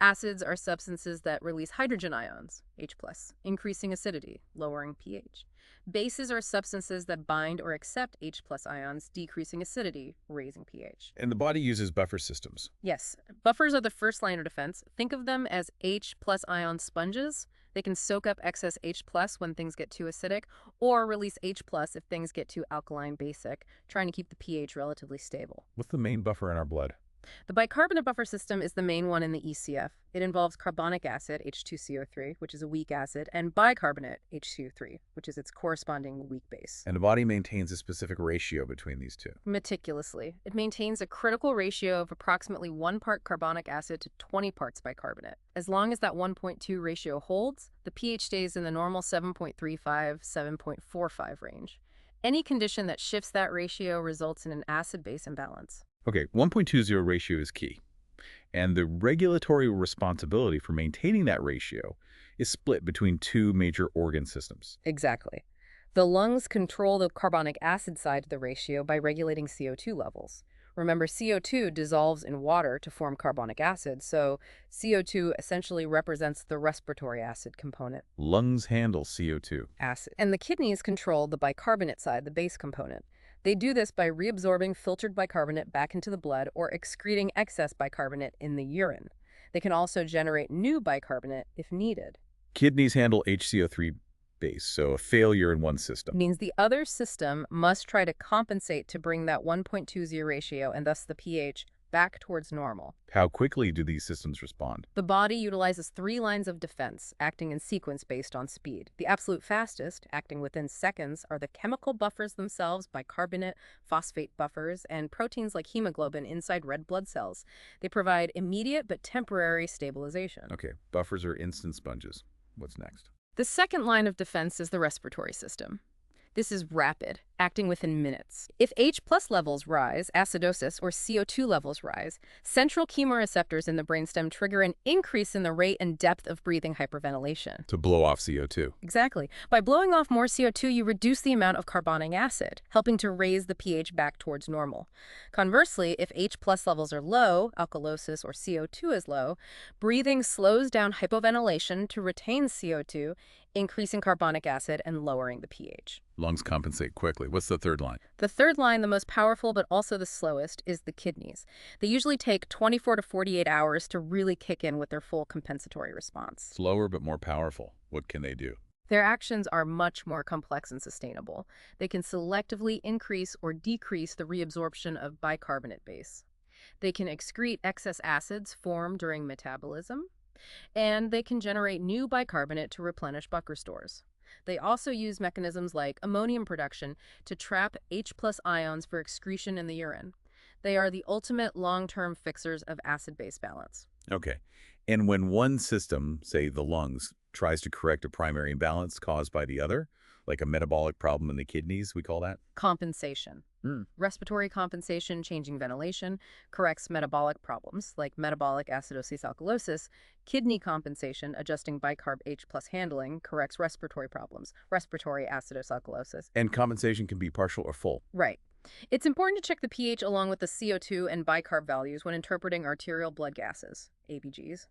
Acids are substances that release hydrogen ions, H+, increasing acidity, lowering pH. Bases are substances that bind or accept H+ ions, decreasing acidity, raising pH. And the body uses buffer systems. Yes, buffers are the first line of defense. Think of them as H+ ion sponges. They can soak up excess H+ when things get too acidic, or release H+ if things get too alkaline basic, trying to keep the pH relatively stable. What's the main buffer in our blood? The bicarbonate buffer system is the main one in the ECF. It involves carbonic acid, H2CO3, which is a weak acid, and bicarbonate, HCO3, which is its corresponding weak base. And the body maintains a specific ratio between these two. Meticulously. It maintains a critical ratio of approximately 1 part carbonic acid to 20 parts bicarbonate. As long as that 1.2 ratio holds, the pH stays in the normal 7.35-7.45 range. Any condition that shifts that ratio results in an acid-base imbalance. Okay, 1.20 ratio is key. And the regulatory responsibility for maintaining that ratio is split between two major organ systems. Exactly. The lungs control the carbonic acid side of the ratio by regulating CO2 levels. Remember, CO2 dissolves in water to form carbonic acid, so CO2 essentially represents the respiratory acid component. Lungs handle CO2. Acid. And the kidneys control the bicarbonate side, the base component. They do this by reabsorbing filtered bicarbonate back into the blood or excreting excess bicarbonate in the urine. They can also generate new bicarbonate if needed. Kidneys handle HCO3 base, so a failure in one system. Means the other system must try to compensate to bring that 1.20 ratio and thus the pH back towards normal. How quickly do these systems respond? The body utilizes 3 lines of defense, acting in sequence based on speed. The absolute fastest, acting within seconds, are the chemical buffers themselves, bicarbonate, phosphate buffers, and proteins like hemoglobin inside red blood cells. They provide immediate but temporary stabilization. Okay, buffers are instant sponges. What's next? The second line of defense is the respiratory system. This is rapid, acting within minutes. If H+ levels rise, acidosis, or CO2 levels rise, central chemoreceptors in the brainstem trigger an increase in the rate and depth of breathing hyperventilation. To blow off CO2. Exactly. By blowing off more CO2, you reduce the amount of carbonic acid, helping to raise the pH back towards normal. Conversely, if H+ levels are low, alkalosis, or CO2 is low, breathing slows down hypoventilation to retain CO2, increasing carbonic acid and lowering the pH. Lungs compensate quickly. What's the third line? The third line, the most powerful but also the slowest, is the kidneys. They usually take 24 to 48 hours to really kick in with their full compensatory response. Slower but more powerful. What can they do? Their actions are much more complex and sustainable. They can selectively increase or decrease the reabsorption of bicarbonate base. They can excrete excess acids formed during metabolism, and they can generate new bicarbonate to replenish buffer stores. They also use mechanisms like ammonium production to trap H+ ions for excretion in the urine. They are the ultimate long-term fixers of acid-base balance. Okay. And when one system, say the lungs, tries to correct a primary imbalance caused by the other, like a metabolic problem in the kidneys, we call that? Compensation. Respiratory compensation, changing ventilation, corrects metabolic problems like metabolic acidosis alkalosis. Kidney compensation, adjusting bicarb H+ handling, corrects respiratory problems, respiratory acidosis alkalosis. And compensation can be partial or full. Right. It's important to check the pH along with the CO2 and bicarb values when interpreting arterial blood gases, ABGs.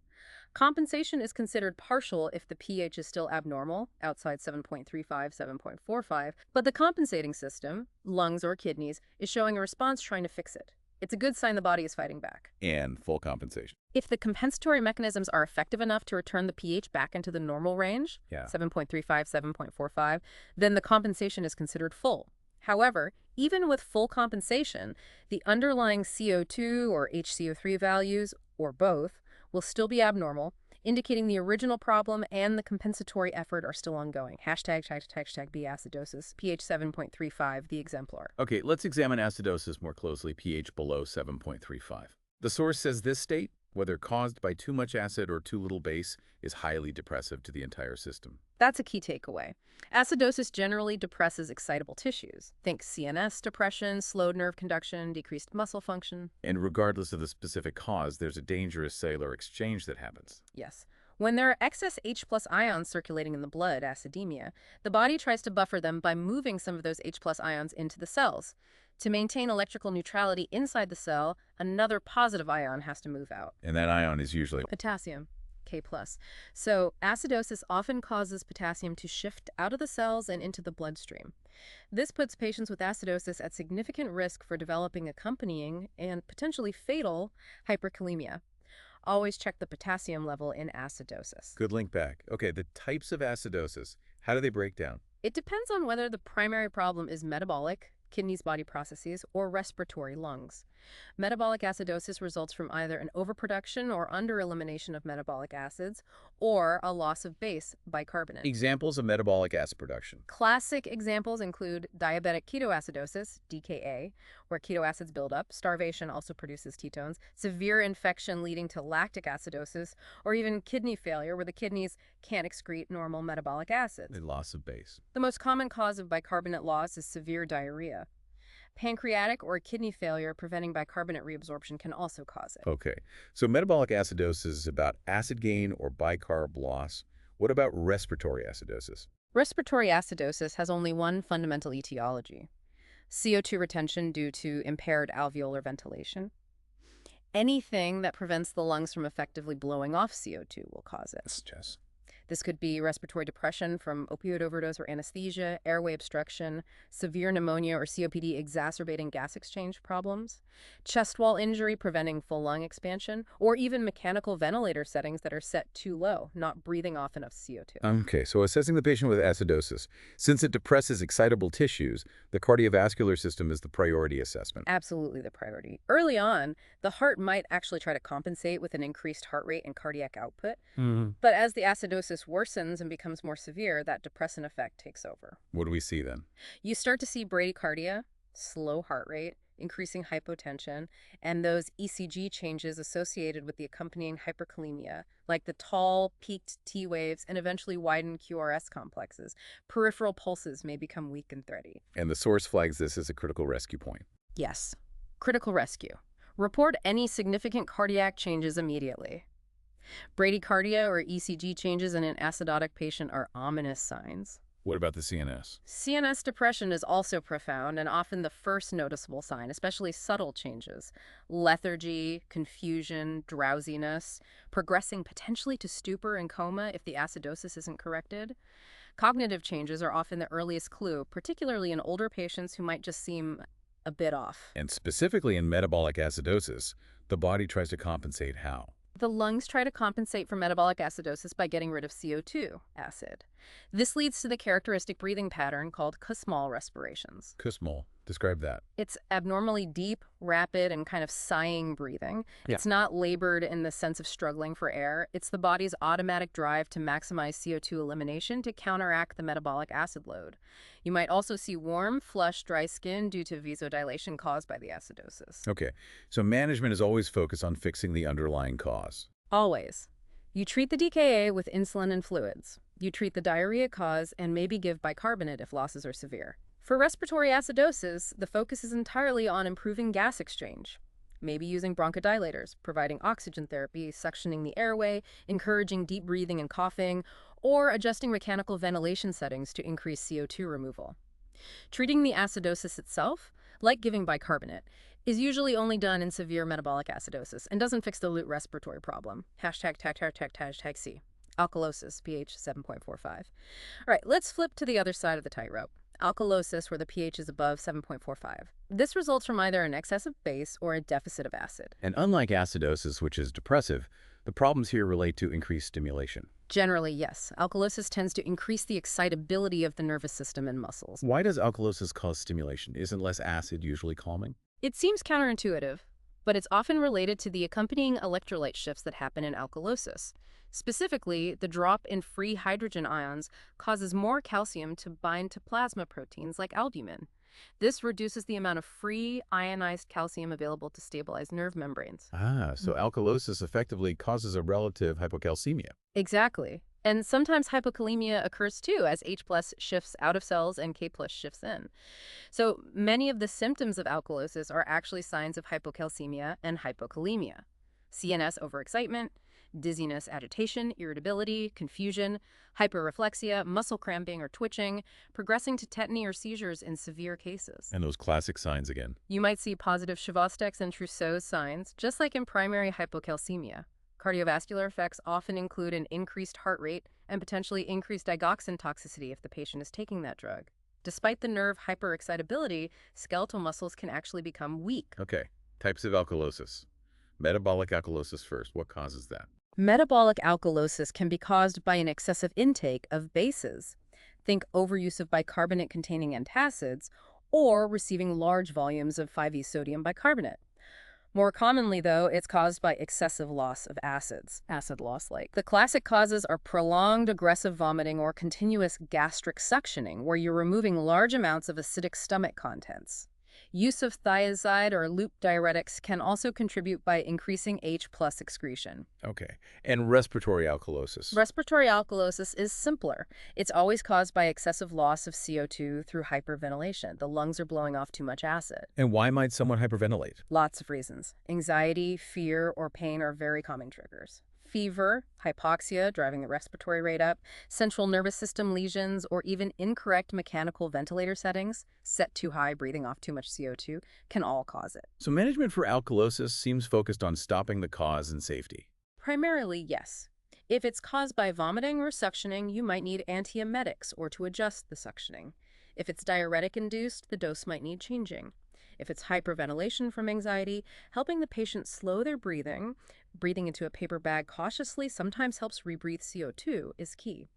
Compensation is considered partial if the pH is still abnormal, outside 7.35, 7.45, but the compensating system, lungs or kidneys, is showing a response trying to fix it. It's a good sign the body is fighting back. And full compensation. If the compensatory mechanisms are effective enough to return the pH back into the normal range, 7.35, 7.45, then the compensation is considered full. However, even with full compensation, the underlying CO2 or HCO3 values, or both, will still be abnormal, indicating the original problem and the compensatory effort are still ongoing. Hashtag B acidosis, pH 7.35, the exemplar. Okay, let's examine acidosis more closely, pH below 7.35. The source says this state, whether caused by too much acid or too little base, is highly depressive to the entire system. That's a key takeaway. Acidosis generally depresses excitable tissues. Think CNS depression, slowed nerve conduction, decreased muscle function. And regardless of the specific cause, there's a dangerous cellular exchange that happens. Yes. When there are excess H+ ions circulating in the blood, acidemia, the body tries to buffer them by moving some of those H+ ions into the cells. To maintain electrical neutrality inside the cell, another positive ion has to move out. And that ion is usually Potassium, K+. So acidosis often causes potassium to shift out of the cells and into the bloodstream. This puts patients with acidosis at significant risk for developing accompanying and potentially fatal hyperkalemia. Always check the potassium level in acidosis. Good link back. Okay, the types of acidosis, how do they break down? It depends on whether the primary problem is metabolic, kidneys, body processes, or respiratory, lungs. Metabolic acidosis results from either an overproduction or under-elimination of metabolic acids or a loss of base, bicarbonate. Examples of metabolic acid production. Classic examples include diabetic ketoacidosis, DKA, where keto acids build up. Starvation also produces ketones. Severe infection leading to lactic acidosis, or even kidney failure, where the kidneys can't excrete normal metabolic acids. The loss of base. The most common cause of bicarbonate loss is severe diarrhea. Pancreatic or kidney failure preventing bicarbonate reabsorption can also cause it. Okay, so metabolic acidosis is about acid gain or bicarb loss. What about respiratory acidosis? Respiratory acidosis has only one fundamental etiology: CO2 retention due to impaired alveolar ventilation. Anything that prevents the lungs from effectively blowing off CO2 will cause it. Yes. This could be respiratory depression from opioid overdose or anesthesia, airway obstruction, severe pneumonia or COPD exacerbating gas exchange problems, chest wall injury preventing full lung expansion, or even mechanical ventilator settings that are set too low, not breathing off enough CO2. Okay, so assessing the patient with acidosis. Since it depresses excitable tissues, the cardiovascular system is the priority assessment. Absolutely the priority. Early on, the heart might actually try to compensate with an increased heart rate and cardiac output, but as the acidosis worsens and becomes more severe, that depressant effect takes over. What do we see then? You start to see bradycardia, slow heart rate, increasing hypotension, and those ECG changes associated with the accompanying hyperkalemia, like the tall, peaked T waves and eventually widened QRS complexes. Peripheral pulses may become weak and thready. And the source flags this as a critical rescue point. Yes. Critical rescue. Report any significant cardiac changes immediately. Bradycardia or ECG changes in an acidotic patient are ominous signs. What about the CNS? CNS depression is also profound and often the first noticeable sign, especially subtle changes. Lethargy, confusion, drowsiness, progressing potentially to stupor and coma if the acidosis isn't corrected. Cognitive changes are often the earliest clue, particularly in older patients who might just seem a bit off. And specifically in metabolic acidosis, the body tries to compensate how? The lungs try to compensate for metabolic acidosis by getting rid of CO2, acid. This leads to the characteristic breathing pattern called Kussmaul respirations. Kussmaul. Describe that. It's abnormally deep, rapid, and kind of sighing breathing. Yeah. It's not labored in the sense of struggling for air. It's the body's automatic drive to maximize CO2 elimination to counteract the metabolic acid load. You might also see warm, flush, dry skin due to vasodilation caused by the acidosis. Okay, so management is always focused on fixing the underlying cause. Always. You treat the DKA with insulin and fluids. You treat the diarrhea cause and maybe give bicarbonate if losses are severe. For respiratory acidosis, the focus is entirely on improving gas exchange. Maybe using bronchodilators, providing oxygen therapy, suctioning the airway, encouraging deep breathing and coughing, or adjusting mechanical ventilation settings to increase CO2 removal. Treating the acidosis itself, like giving bicarbonate, is usually only done in severe metabolic acidosis and doesn't fix the root respiratory problem. #####C. Alkalosis, pH 7.45. All right, let's flip to the other side of the tightrope. Alkalosis, where the pH is above 7.45. This results from either an excess of base or a deficit of acid. And unlike acidosis, which is depressive, the problems here relate to increased stimulation. Generally, yes. Alkalosis tends to increase the excitability of the nervous system and muscles. Why does alkalosis cause stimulation? Isn't less acid usually calming? It seems counterintuitive, but it's often related to the accompanying electrolyte shifts that happen in alkalosis. Specifically, the drop in free hydrogen ions causes more calcium to bind to plasma proteins like albumin. This reduces the amount of free ionized calcium available to stabilize nerve membranes. So alkalosis effectively causes a relative hypocalcemia. Exactly. And sometimes hypokalemia occurs too as H+ shifts out of cells and K+ shifts in. So many of the symptoms of alkalosis are actually signs of hypocalcemia and hypokalemia. CNS overexcitement, dizziness, agitation, irritability, confusion, hyperreflexia, muscle cramping or twitching, progressing to tetany or seizures in severe cases. And those classic signs again. You might see positive Chvostek's and Trousseau's signs, just like in primary hypocalcemia. Cardiovascular effects often include an increased heart rate and potentially increased digoxin toxicity if the patient is taking that drug. Despite the nerve hyperexcitability, skeletal muscles can actually become weak. Okay, types of alkalosis. Metabolic alkalosis first. What causes that? Metabolic alkalosis can be caused by an excessive intake of bases. Think overuse of bicarbonate-containing antacids, or receiving large volumes of 5-E sodium bicarbonate. More commonly, though, it's caused by excessive loss of acids, acid loss like. The classic causes are prolonged aggressive vomiting or continuous gastric suctioning, where you're removing large amounts of acidic stomach contents. Use of thiazide or loop diuretics can also contribute by increasing H+ excretion. Okay, and respiratory alkalosis. Respiratory alkalosis is simpler. It's always caused by excessive loss of CO2 through hyperventilation. The lungs are blowing off too much acid. And why might someone hyperventilate? Lots of reasons. Anxiety, fear, or pain are very common triggers. Fever, hypoxia, driving the respiratory rate up, central nervous system lesions, or even incorrect mechanical ventilator settings, set too high, breathing off too much CO2, can all cause it. So management for alkalosis seems focused on stopping the cause and safety. Primarily, yes. If it's caused by vomiting or suctioning, you might need antiemetics or to adjust the suctioning. If it's diuretic-induced, the dose might need changing. If it's hyperventilation from anxiety, helping the patient slow their breathing into a paper bag cautiously sometimes helps rebreathe CO2 is key.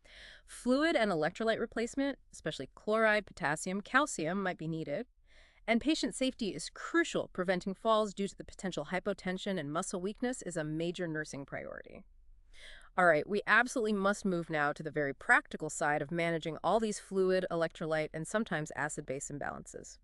Fluid and electrolyte replacement, especially chloride, potassium, calcium, might be needed. And patient safety is crucial. Preventing falls due to the potential hypotension and muscle weakness is a major nursing priority. All right, we absolutely must move now to the very practical side of managing all these fluid, electrolyte, and sometimes acid-base imbalances.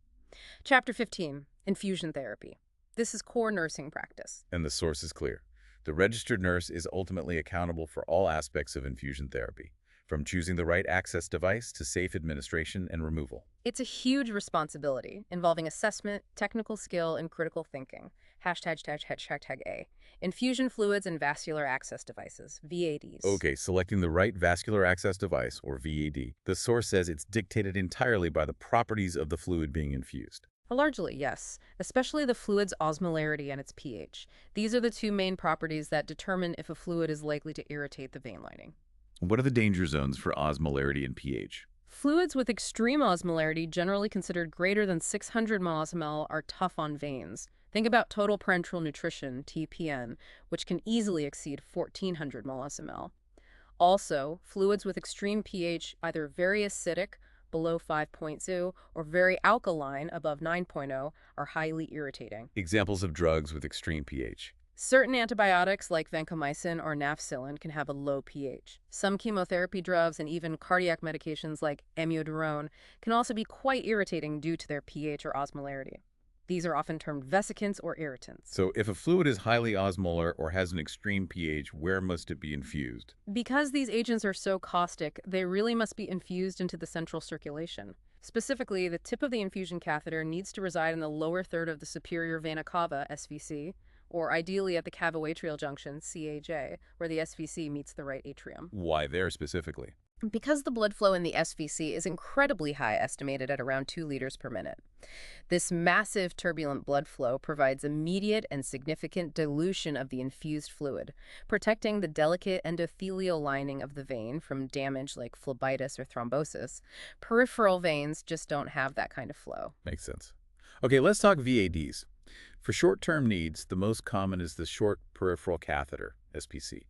Chapter 15, Infusion Therapy. This is core nursing practice. And the source is clear. The registered nurse is ultimately accountable for all aspects of infusion therapy, from choosing the right access device to safe administration and removal. It's a huge responsibility involving assessment, technical skill, and critical thinking. ###A. Infusion fluids and vascular access devices, VADs. Okay, selecting the right vascular access device, or VAD. The source says it's dictated entirely by the properties of the fluid being infused. Largely, yes, especially the fluid's osmolarity and its pH. These are the two main properties that determine if a fluid is likely to irritate the vein lining. What are the danger zones for osmolarity and pH? Fluids with extreme osmolarity, generally considered greater than 600 mmol, are tough on veins. Think about total parenteral nutrition, TPN, which can easily exceed 1400 mmol. Also, fluids with extreme pH, either very acidic, below 5.0, or very alkaline, above 9.0, are highly irritating. Examples of drugs with extreme pH. Certain antibiotics like vancomycin or nafcillin can have a low pH. Some chemotherapy drugs and even cardiac medications like amiodarone can also be quite irritating due to their pH or osmolarity. These are often termed vesicants or irritants. So if a fluid is highly osmolar or has an extreme pH, where must it be infused? Because these agents are so caustic, they really must be infused into the central circulation. Specifically, the tip of the infusion catheter needs to reside in the lower third of the superior vena cava, SVC, or ideally at the cavoatrial junction, CAJ, where the SVC meets the right atrium. Why there specifically? Because the blood flow in the SVC is incredibly high, estimated at around 2 liters per minute. This massive turbulent blood flow provides immediate and significant dilution of the infused fluid, protecting the delicate endothelial lining of the vein from damage like phlebitis or thrombosis. Peripheral veins just don't have that kind of flow. Makes sense. Okay, let's talk VADs. For short-term needs, the most common is the short peripheral catheter, SPC,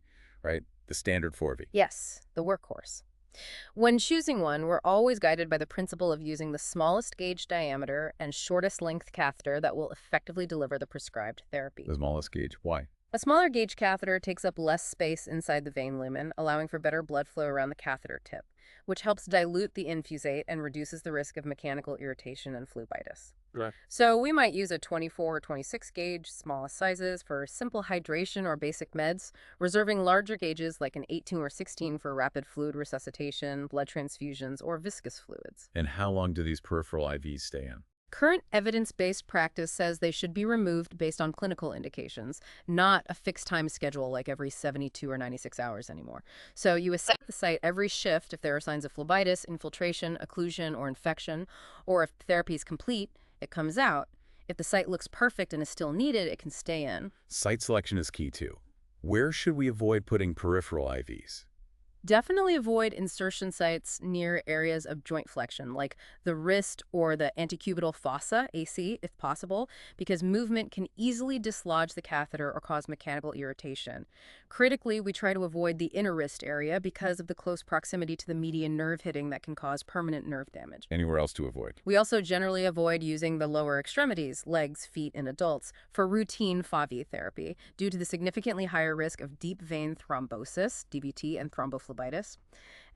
right? The standard 4V. Yes, the workhorse. When choosing one, we're always guided by the principle of using the smallest gauge diameter and shortest length catheter that will effectively deliver the prescribed therapy. The smallest gauge. Why? A smaller gauge catheter takes up less space inside the vein lumen, allowing for better blood flow around the catheter tip, which helps dilute the infusate and reduces the risk of mechanical irritation and phlebitis. Right. So we might use a 24 or 26 gauge, smallest sizes, for simple hydration or basic meds, reserving larger gauges like an 18 or 16 for rapid fluid resuscitation, blood transfusions, or viscous fluids. And how long do these peripheral IVs stay in? Current evidence-based practice says they should be removed based on clinical indications, not a fixed time schedule like every 72 or 96 hours anymore. So you assess the site every shift if there are signs of phlebitis, infiltration, occlusion, or infection, or if therapy is complete, it comes out. If the site looks perfect and is still needed, it can stay in. Site selection is key too. Where should we avoid putting peripheral IVs? Definitely avoid insertion sites near areas of joint flexion, like the wrist or the antecubital fossa, AC, if possible, because movement can easily dislodge the catheter or cause mechanical irritation. Critically, we try to avoid the inner wrist area because of the close proximity to the median nerve hitting that can cause permanent nerve damage. Anywhere else to avoid? We also generally avoid using the lower extremities, legs, feet, in adults, for routine FAVI therapy due to the significantly higher risk of deep vein thrombosis, DVT, and thrombophlebitis.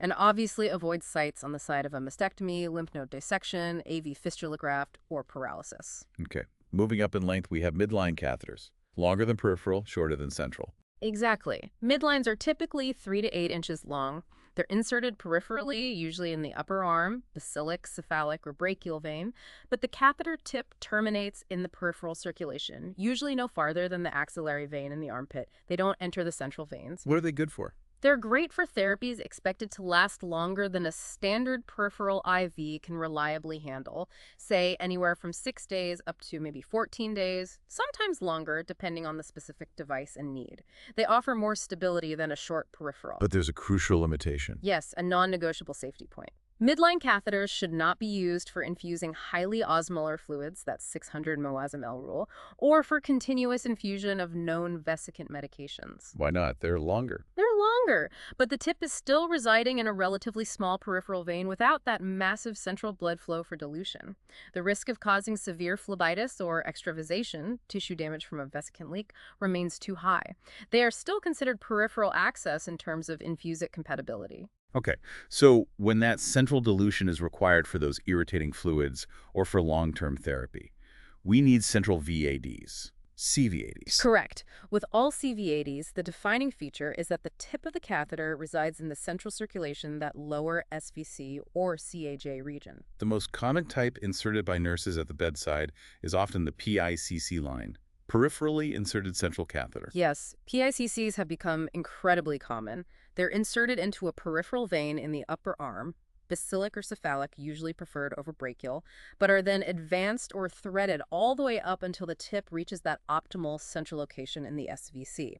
And obviously avoid sites on the side of a mastectomy, lymph node dissection, AV fistula graft, or paralysis. Okay. Moving up in length, we have midline catheters. Longer than peripheral, shorter than central. Exactly. Midlines are typically 3 to 8 inches long. They're inserted peripherally, usually in the upper arm, basilic, cephalic, or brachial vein, but the catheter tip terminates in the peripheral circulation, usually no farther than the axillary vein in the armpit. They don't enter the central veins. What are they good for? They're great for therapies expected to last longer than a standard peripheral IV can reliably handle, say anywhere from 6 days up to maybe 14 days, sometimes longer depending on the specific device and need. They offer more stability than a short peripheral. But there's a crucial limitation. Yes, a non-negotiable safety point. Midline catheters should not be used for infusing highly osmolar fluids, that's 600 ml rule, or for continuous infusion of known vesicant medications. Why not? They're longer. They're longer, but the tip is still residing in a relatively small peripheral vein without that massive central blood flow for dilution. The risk of causing severe phlebitis or extravasation, tissue damage from a vesicant leak, remains too high. They are still considered peripheral access in terms of infusate compatibility. Okay, so when that central dilution is required for those irritating fluids or for long-term therapy, we need central VADs, CVADs. Correct. With all CVADs, the defining feature is that the tip of the catheter resides in the central circulation, that lower SVC or CAJ region. The most common type inserted by nurses at the bedside is often the PICC line, peripherally inserted central catheter. Yes, PICCs have become incredibly common. They're inserted into a peripheral vein in the upper arm, basilic or cephalic, usually preferred over brachial, but are then advanced or threaded all the way up until the tip reaches that optimal central location in the SVC.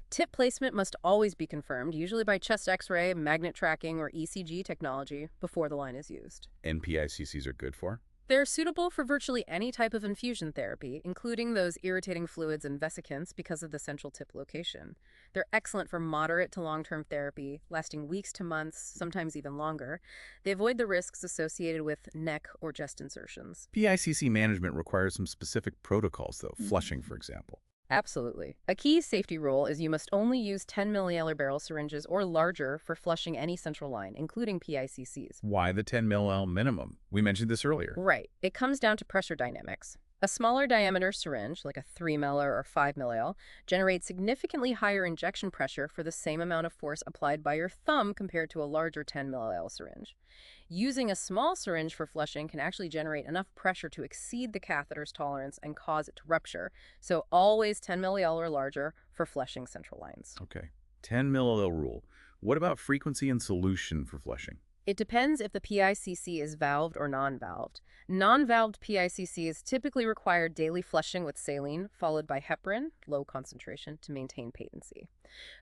Tip placement must always be confirmed, usually by chest x-ray, magnet tracking, or ECG technology, before the line is used. And PICCs are good for? They're suitable for virtually any type of infusion therapy, including those irritating fluids and vesicants because of the central tip location. They're excellent for moderate to long-term therapy, lasting weeks to months, sometimes even longer. They avoid the risks associated with neck or chest insertions. PICC management requires some specific protocols, though, flushing, for example. Absolutely. A key safety rule is you must only use 10 milliliter barrel syringes or larger for flushing any central line, including PICCs. Why the 10 ml minimum? We mentioned this earlier. Right. It comes down to pressure dynamics. A smaller diameter syringe, like a 3 ml or 5 ml, generates significantly higher injection pressure for the same amount of force applied by your thumb compared to a larger 10 ml syringe. Using a small syringe for flushing can actually generate enough pressure to exceed the catheter's tolerance and cause it to rupture. So always 10 ml or larger for flushing central lines. Okay. 10 milliliter rule. What about frequency and solution for flushing? It depends if the PICC is valved or non-valved. Non-valved PICCs typically require daily flushing with saline, followed by heparin, low concentration, to maintain patency.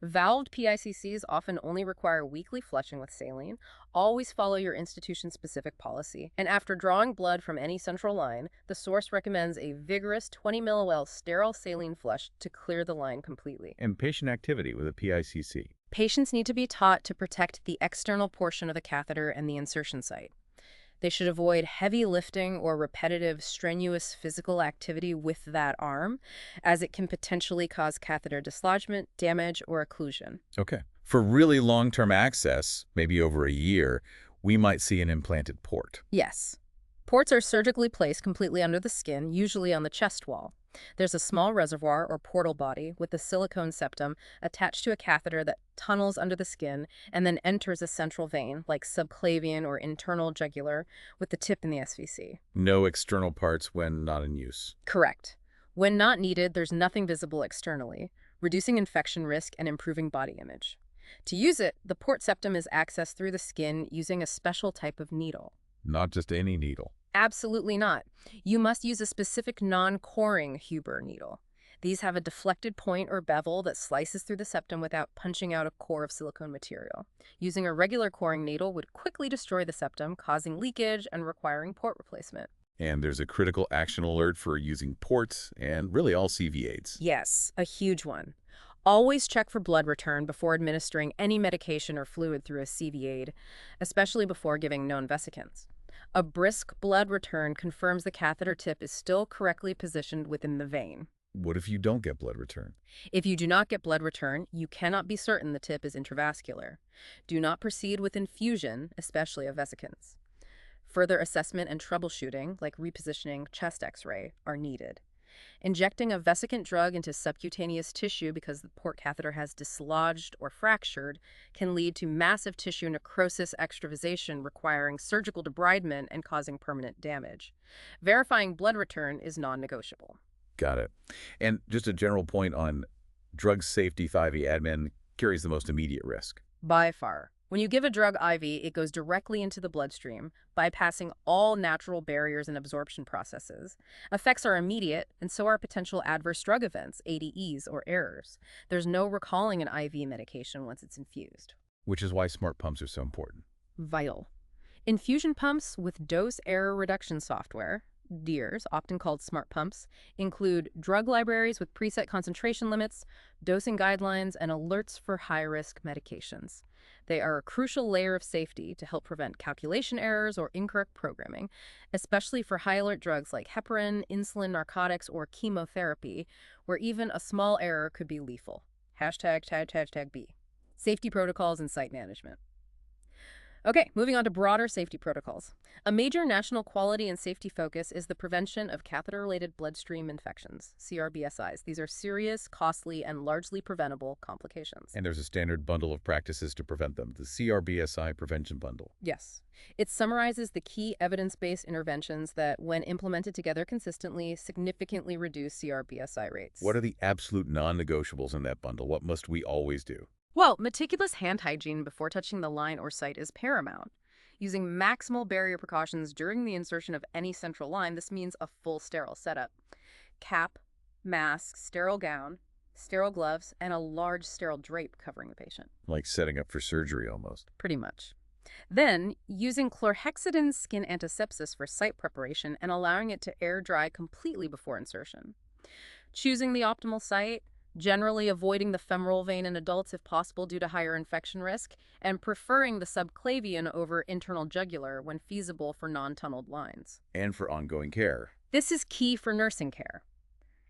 Valved PICCs often only require weekly flushing with saline. Always follow your institution-specific policy. And after drawing blood from any central line, the source recommends a vigorous 20 millil sterile saline flush to clear the line completely. And patient activity with a PICC. Patients need to be taught to protect the external portion of the catheter and the insertion site. They should avoid heavy lifting or repetitive, strenuous physical activity with that arm, as it can potentially cause catheter dislodgement, damage, or occlusion. Okay. For really long-term access, maybe over a year, we might see an implanted port. Yes. Ports are surgically placed completely under the skin, usually on the chest wall. There's a small reservoir or portal body with a silicone septum attached to a catheter that tunnels under the skin and then enters a central vein, like subclavian or internal jugular, with the tip in the SVC. No external parts when not in use. Correct. When not needed, there's nothing visible externally, reducing infection risk and improving body image. To use it, the port septum is accessed through the skin using a special type of needle. Not just any needle. Absolutely not. You must use a specific non-coring Huber needle. These have a deflected point or bevel that slices through the septum without punching out a core of silicone material. Using a regular coring needle would quickly destroy the septum, causing leakage and requiring port replacement. And there's a critical action alert for using ports and really all CV aids. Yes, a huge one. Always check for blood return before administering any medication or fluid through a CV aid, especially before giving known vesicants. A brisk blood return confirms the catheter tip is still correctly positioned within the vein. What if you don't get blood return? If you do not get blood return, you cannot be certain the tip is intravascular. Do not proceed with infusion, especially of vesicants. Further assessment and troubleshooting, like repositioning chest X-ray, are needed. Injecting a vesicant drug into subcutaneous tissue because the port catheter has dislodged or fractured can lead to massive tissue necrosis extravasation requiring surgical debridement and causing permanent damage. Verifying blood return is non-negotiable. Got it. And just a general point on drug safety, 5e admin carries the most immediate risk. By far. When you give a drug IV, it goes directly into the bloodstream, bypassing all natural barriers and absorption processes. Effects are immediate, and so are potential adverse drug events, ADEs, or errors. There's no recalling an IV medication once it's infused. Which is why smart pumps are so important. Vital. Infusion pumps with dose error reduction software, DEERs, often called smart pumps, include drug libraries with preset concentration limits, dosing guidelines, and alerts for high-risk medications. They are a crucial layer of safety to help prevent calculation errors or incorrect programming, especially for high-alert drugs like heparin, insulin, narcotics, or chemotherapy, where even a small error could be lethal. #B. Safety protocols and site management. Okay, moving on to broader safety protocols. A major national quality and safety focus is the prevention of catheter-related bloodstream infections, CRBSIs. These are serious, costly, and largely preventable complications. And there's a standard bundle of practices to prevent them, the CRBSI Prevention Bundle. Yes. It summarizes the key evidence-based interventions that, when implemented together consistently, significantly reduce CRBSI rates. What are the absolute non-negotiables in that bundle? What must we always do? Well, meticulous hand hygiene before touching the line or site is paramount. Using maximal barrier precautions during the insertion of any central line, this means a full sterile setup. Cap, mask, sterile gown, sterile gloves, and a large sterile drape covering the patient. Like setting up for surgery almost. Pretty much. Then, using chlorhexidine skin antisepsis for site preparation and allowing it to air dry completely before insertion. Choosing the optimal site, generally avoiding the femoral vein in adults if possible due to higher infection risk, and preferring the subclavian over internal jugular when feasible for non-tunneled lines. And for ongoing care. This is key for nursing care.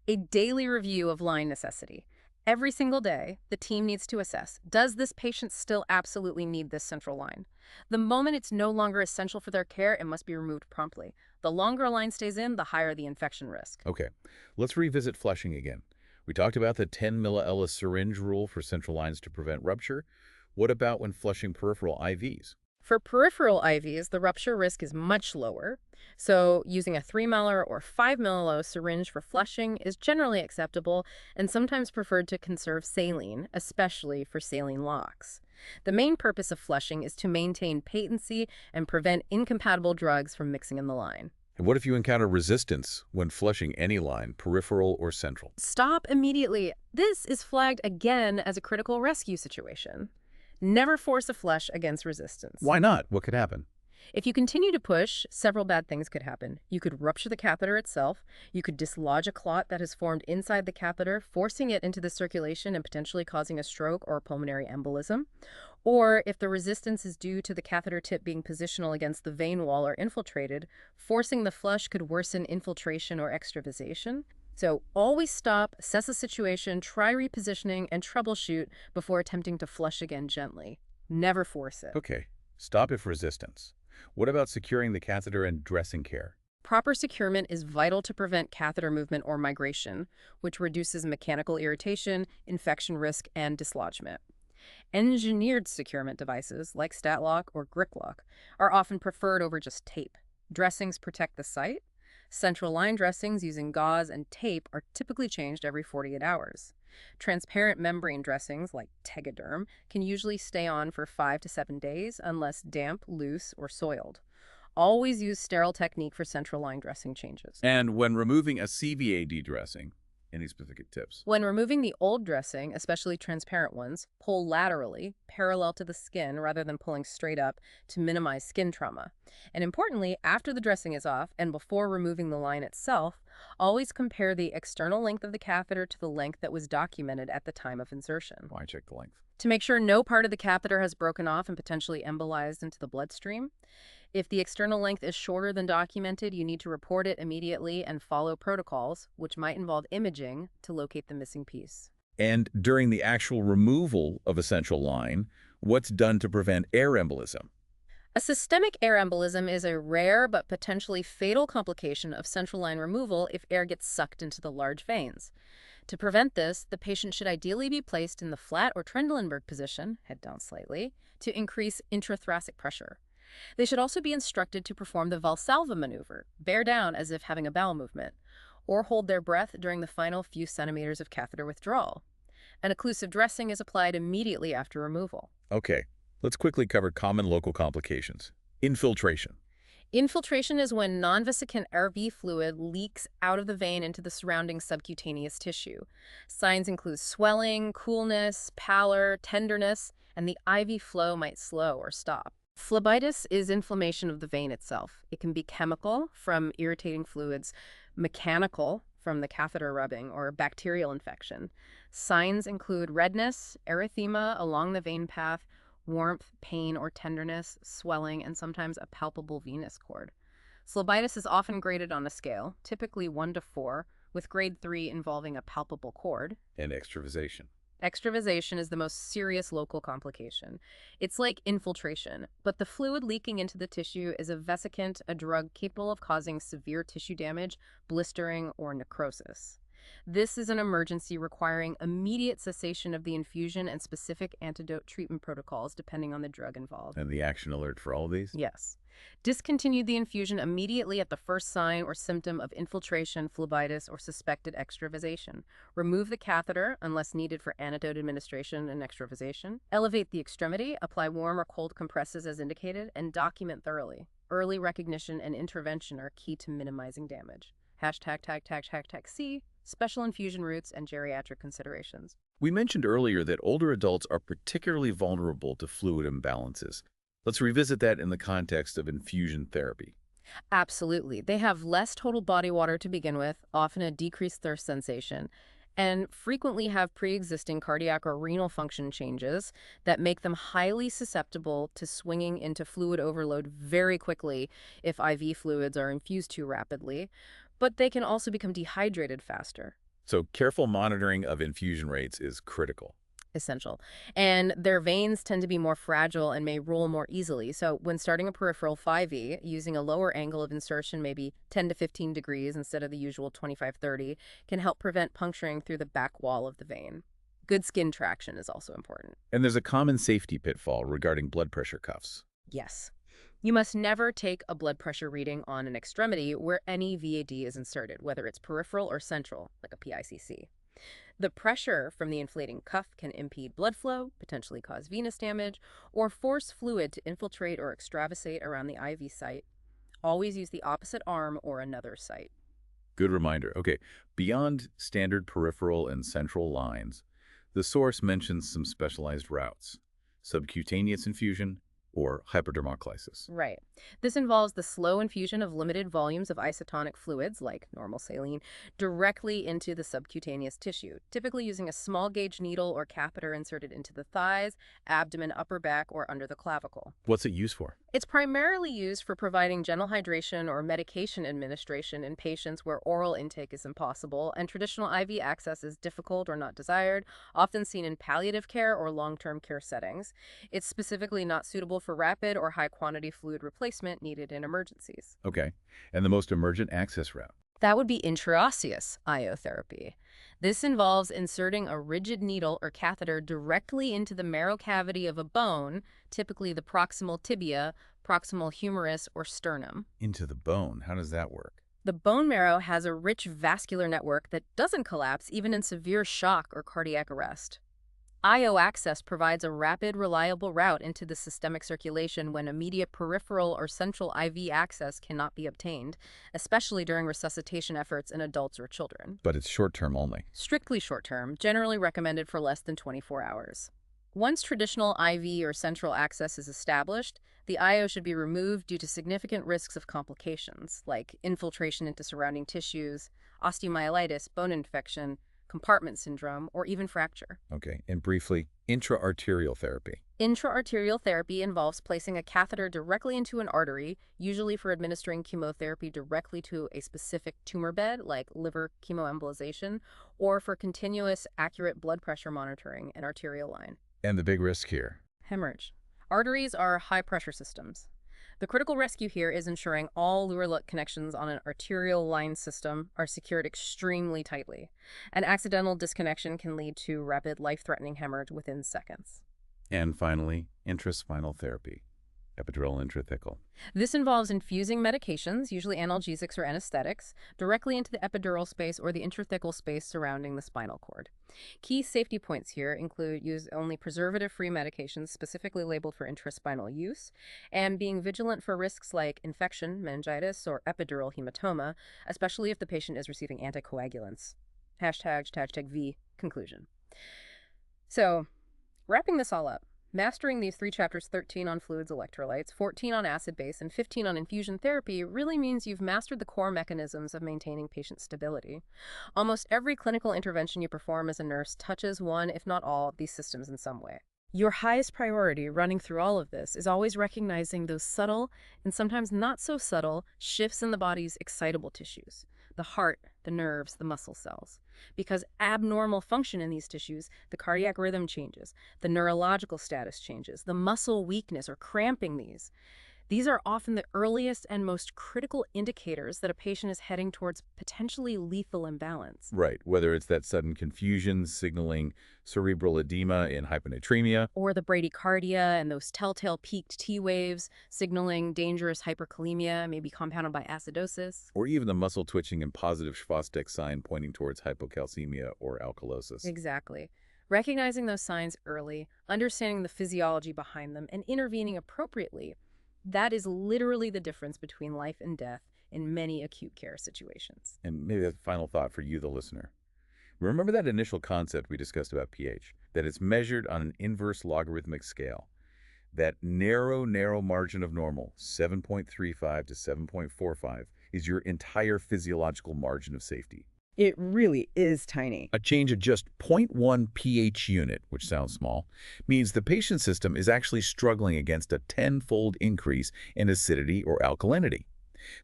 A daily review of line necessity. Every single day, the team needs to assess, does this patient still absolutely need this central line? The moment it's no longer essential for their care, it must be removed promptly. The longer a line stays in, the higher the infection risk. Okay, let's revisit flushing again. We talked about the 10 milliliters syringe rule for central lines to prevent rupture. What about when flushing peripheral IVs? For peripheral IVs, the rupture risk is much lower, so using a 3 milliliter or 5 milliliter syringe for flushing is generally acceptable and sometimes preferred to conserve saline, especially for saline locks. The main purpose of flushing is to maintain patency and prevent incompatible drugs from mixing in the line. And what if you encounter resistance when flushing any line, peripheral or central? Stop immediately. This is flagged again as a critical rescue situation. Never force a flush against resistance. Why not? What could happen? If you continue to push, several bad things could happen. You could rupture the catheter itself. You could dislodge a clot that has formed inside the catheter, forcing it into the circulation and potentially causing a stroke or a pulmonary embolism. Or if the resistance is due to the catheter tip being positional against the vein wall or infiltrated, forcing the flush could worsen infiltration or extravasation. So always stop, assess the situation, try repositioning, and troubleshoot before attempting to flush again gently. Never force it. Okay, stop if resistance. What about securing the catheter and dressing care? Proper securement is vital to prevent catheter movement or migration, which reduces mechanical irritation, infection risk, and dislodgement. Engineered securement devices, like StatLock or GripLock, are often preferred over just tape. Dressings protect the site. Central line dressings using gauze and tape are typically changed every 48 hours. Transparent membrane dressings, like Tegaderm, can usually stay on for 5 to 7 days unless damp, loose, or soiled. Always use sterile technique for central line dressing changes. And when removing a CVAD dressing, any specific tips? When removing the old dressing, especially transparent ones, pull laterally, parallel to the skin rather than pulling straight up to minimize skin trauma. And importantly, after the dressing is off and before removing the line itself, always compare the external length of the catheter to the length that was documented at the time of insertion. Why check the length? To make sure no part of the catheter has broken off and potentially embolized into the bloodstream. If the external length is shorter than documented, you need to report it immediately and follow protocols, which might involve imaging to locate the missing piece. And during the actual removal of a central line, what's done to prevent air embolism? A systemic air embolism is a rare but potentially fatal complication of central line removal if air gets sucked into the large veins. To prevent this, the patient should ideally be placed in the flat or Trendelenburg position, head down slightly, to increase intrathoracic pressure. They should also be instructed to perform the Valsalva maneuver, bear down as if having a bowel movement, or hold their breath during the final few centimeters of catheter withdrawal. An occlusive dressing is applied immediately after removal. Okay, let's quickly cover common local complications. Infiltration. Infiltration is when non-vesicant RV fluid leaks out of the vein into the surrounding subcutaneous tissue. Signs include swelling, coolness, pallor, tenderness, and the IV flow might slow or stop. Phlebitis is inflammation of the vein itself. It can be chemical from irritating fluids, mechanical from the catheter rubbing, or bacterial infection. Signs include redness, erythema along the vein path, warmth, pain or tenderness, swelling, and sometimes a palpable venous cord. Phlebitis is often graded on a scale, typically 1 to 4, with grade 3 involving a palpable cord. And extravasation. Extravasation is the most serious local complication. It's like infiltration, but the fluid leaking into the tissue is a vesicant, a drug capable of causing severe tissue damage, blistering, or necrosis. This is an emergency requiring immediate cessation of the infusion and specific antidote treatment protocols depending on the drug involved. And the action alert for all of these? Yes. Discontinue the infusion immediately at the first sign or symptom of infiltration, phlebitis, or suspected extravasation. Remove the catheter unless needed for antidote administration and extravasation. Elevate the extremity, apply warm or cold compresses as indicated, and document thoroughly. Early recognition and intervention are key to minimizing damage. ###C, special infusion routes and geriatric considerations. We mentioned earlier that older adults are particularly vulnerable to fluid imbalances. Let's revisit that in the context of infusion therapy. Absolutely. They have less total body water to begin with, often a decreased thirst sensation, and frequently have pre-existing cardiac or renal function changes that make them highly susceptible to swinging into fluid overload very quickly if IV fluids are infused too rapidly, but they can also become dehydrated faster. So careful monitoring of infusion rates is critical. Essential. And their veins tend to be more fragile and may roll more easily. So when starting a peripheral 5E, using a lower angle of insertion, maybe 10 to 15 degrees instead of the usual 25-30, can help prevent puncturing through the back wall of the vein. Good skin traction is also important. And there's a common safety pitfall regarding blood pressure cuffs. Yes. You must never take a blood pressure reading on an extremity where any VAD is inserted, whether it's peripheral or central, like a PICC. The pressure from the inflating cuff can impede blood flow, potentially cause venous damage, or force fluid to infiltrate or extravasate around the IV site. Always use the opposite arm or another site. Good reminder. Okay, beyond standard peripheral and central lines, the source mentions some specialized routes: subcutaneous infusion or hypodermoclysis. Right. This involves the slow infusion of limited volumes of isotonic fluids, like normal saline, directly into the subcutaneous tissue, typically using a small gauge needle or catheter inserted into the thighs, abdomen, upper back, or under the clavicle. What's it used for? It's primarily used for providing gentle hydration or medication administration in patients where oral intake is impossible and traditional IV access is difficult or not desired, often seen in palliative care or long-term care settings. It's specifically not suitable for rapid or high-quantity fluid replacement needed in emergencies. Okay, and the most emergent access route. That would be intraosseous IO therapy. This involves inserting a rigid needle or catheter directly into the marrow cavity of a bone, typically the proximal tibia, proximal humerus, or sternum. Into the bone. How does that work? The bone marrow has a rich vascular network that doesn't collapse even in severe shock or cardiac arrest. IO access provides a rapid, reliable route into the systemic circulation when immediate peripheral or central IV access cannot be obtained, especially during resuscitation efforts in adults or children. But it's short-term only. Strictly short-term, generally recommended for less than 24 hours. Once traditional IV or central access is established, the IO should be removed due to significant risks of complications, like infiltration into surrounding tissues, osteomyelitis, bone infection, compartment syndrome, or even fracture. Okay, and briefly, intra-arterial therapy. Intra-arterial therapy involves placing a catheter directly into an artery, usually for administering chemotherapy directly to a specific tumor bed, like liver chemoembolization, or for continuous, accurate blood pressure monitoring and arterial line. And the big risk here. Hemorrhage. Arteries are high-pressure systems. The critical rescue here is ensuring all lurelet connections on an arterial line system are secured extremely tightly. An accidental disconnection can lead to rapid, life-threatening hemorrhage within seconds. And finally, intraspinal therapy. Epidural intrathecal. This involves infusing medications, usually analgesics or anesthetics, directly into the epidural space or the intrathecal space surrounding the spinal cord. Key safety points here include use only preservative-free medications specifically labeled for intraspinal use, and being vigilant for risks like infection, meningitis, or epidural hematoma, especially if the patient is receiving anticoagulants. Hashtag V conclusion. So, wrapping this all up, mastering these 3 chapters, 13 on fluids electrolytes, 14 on acid base, and 15 on infusion therapy, really means you've mastered the core mechanisms of maintaining patient stability. Almost every clinical intervention you perform as a nurse touches one, if not all, of these systems in some way. Your highest priority running through all of this is always recognizing those subtle, and sometimes not so subtle, shifts in the body's excitable tissues. The heart, the nerves, the muscle cells. Because abnormal function in these tissues, the cardiac rhythm changes, the neurological status changes, the muscle weakness or cramping these are often the earliest and most critical indicators that a patient is heading towards potentially lethal imbalance. Right, whether it's that sudden confusion signaling cerebral edema in hyponatremia, Or the bradycardia and those telltale peaked T waves signaling dangerous hyperkalemia, maybe compounded by acidosis. or even the muscle twitching and positive Schwastek sign pointing towards hypocalcemia or alkalosis. Exactly. Recognizing those signs early, understanding the physiology behind them, and intervening appropriately, that is literally the difference between life and death in many acute care situations. And maybe a final thought for you, the listener. Remember that initial concept we discussed about pH, that it's measured on an inverse logarithmic scale. That narrow margin of normal, 7.35 to 7.45, is your entire physiological margin of safety. It really is tiny. A change of just zero point 0.1 pH unit, which sounds small, means the patient's system is actually struggling against a tenfold increase in acidity or alkalinity.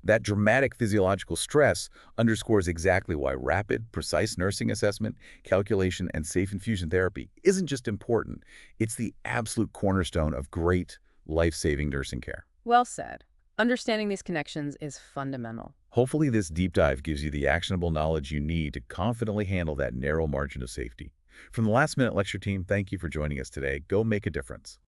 That dramatic physiological stress underscores exactly why rapid, precise nursing assessment, calculation, and safe infusion therapy isn't just important, it's the absolute cornerstone of great, life-saving nursing care. Well said. Understanding these connections is fundamental. Hopefully this deep dive gives you the actionable knowledge you need to confidently handle that narrow margin of safety. From the Last Minute Lecture team, thank you for joining us today. Go make a difference.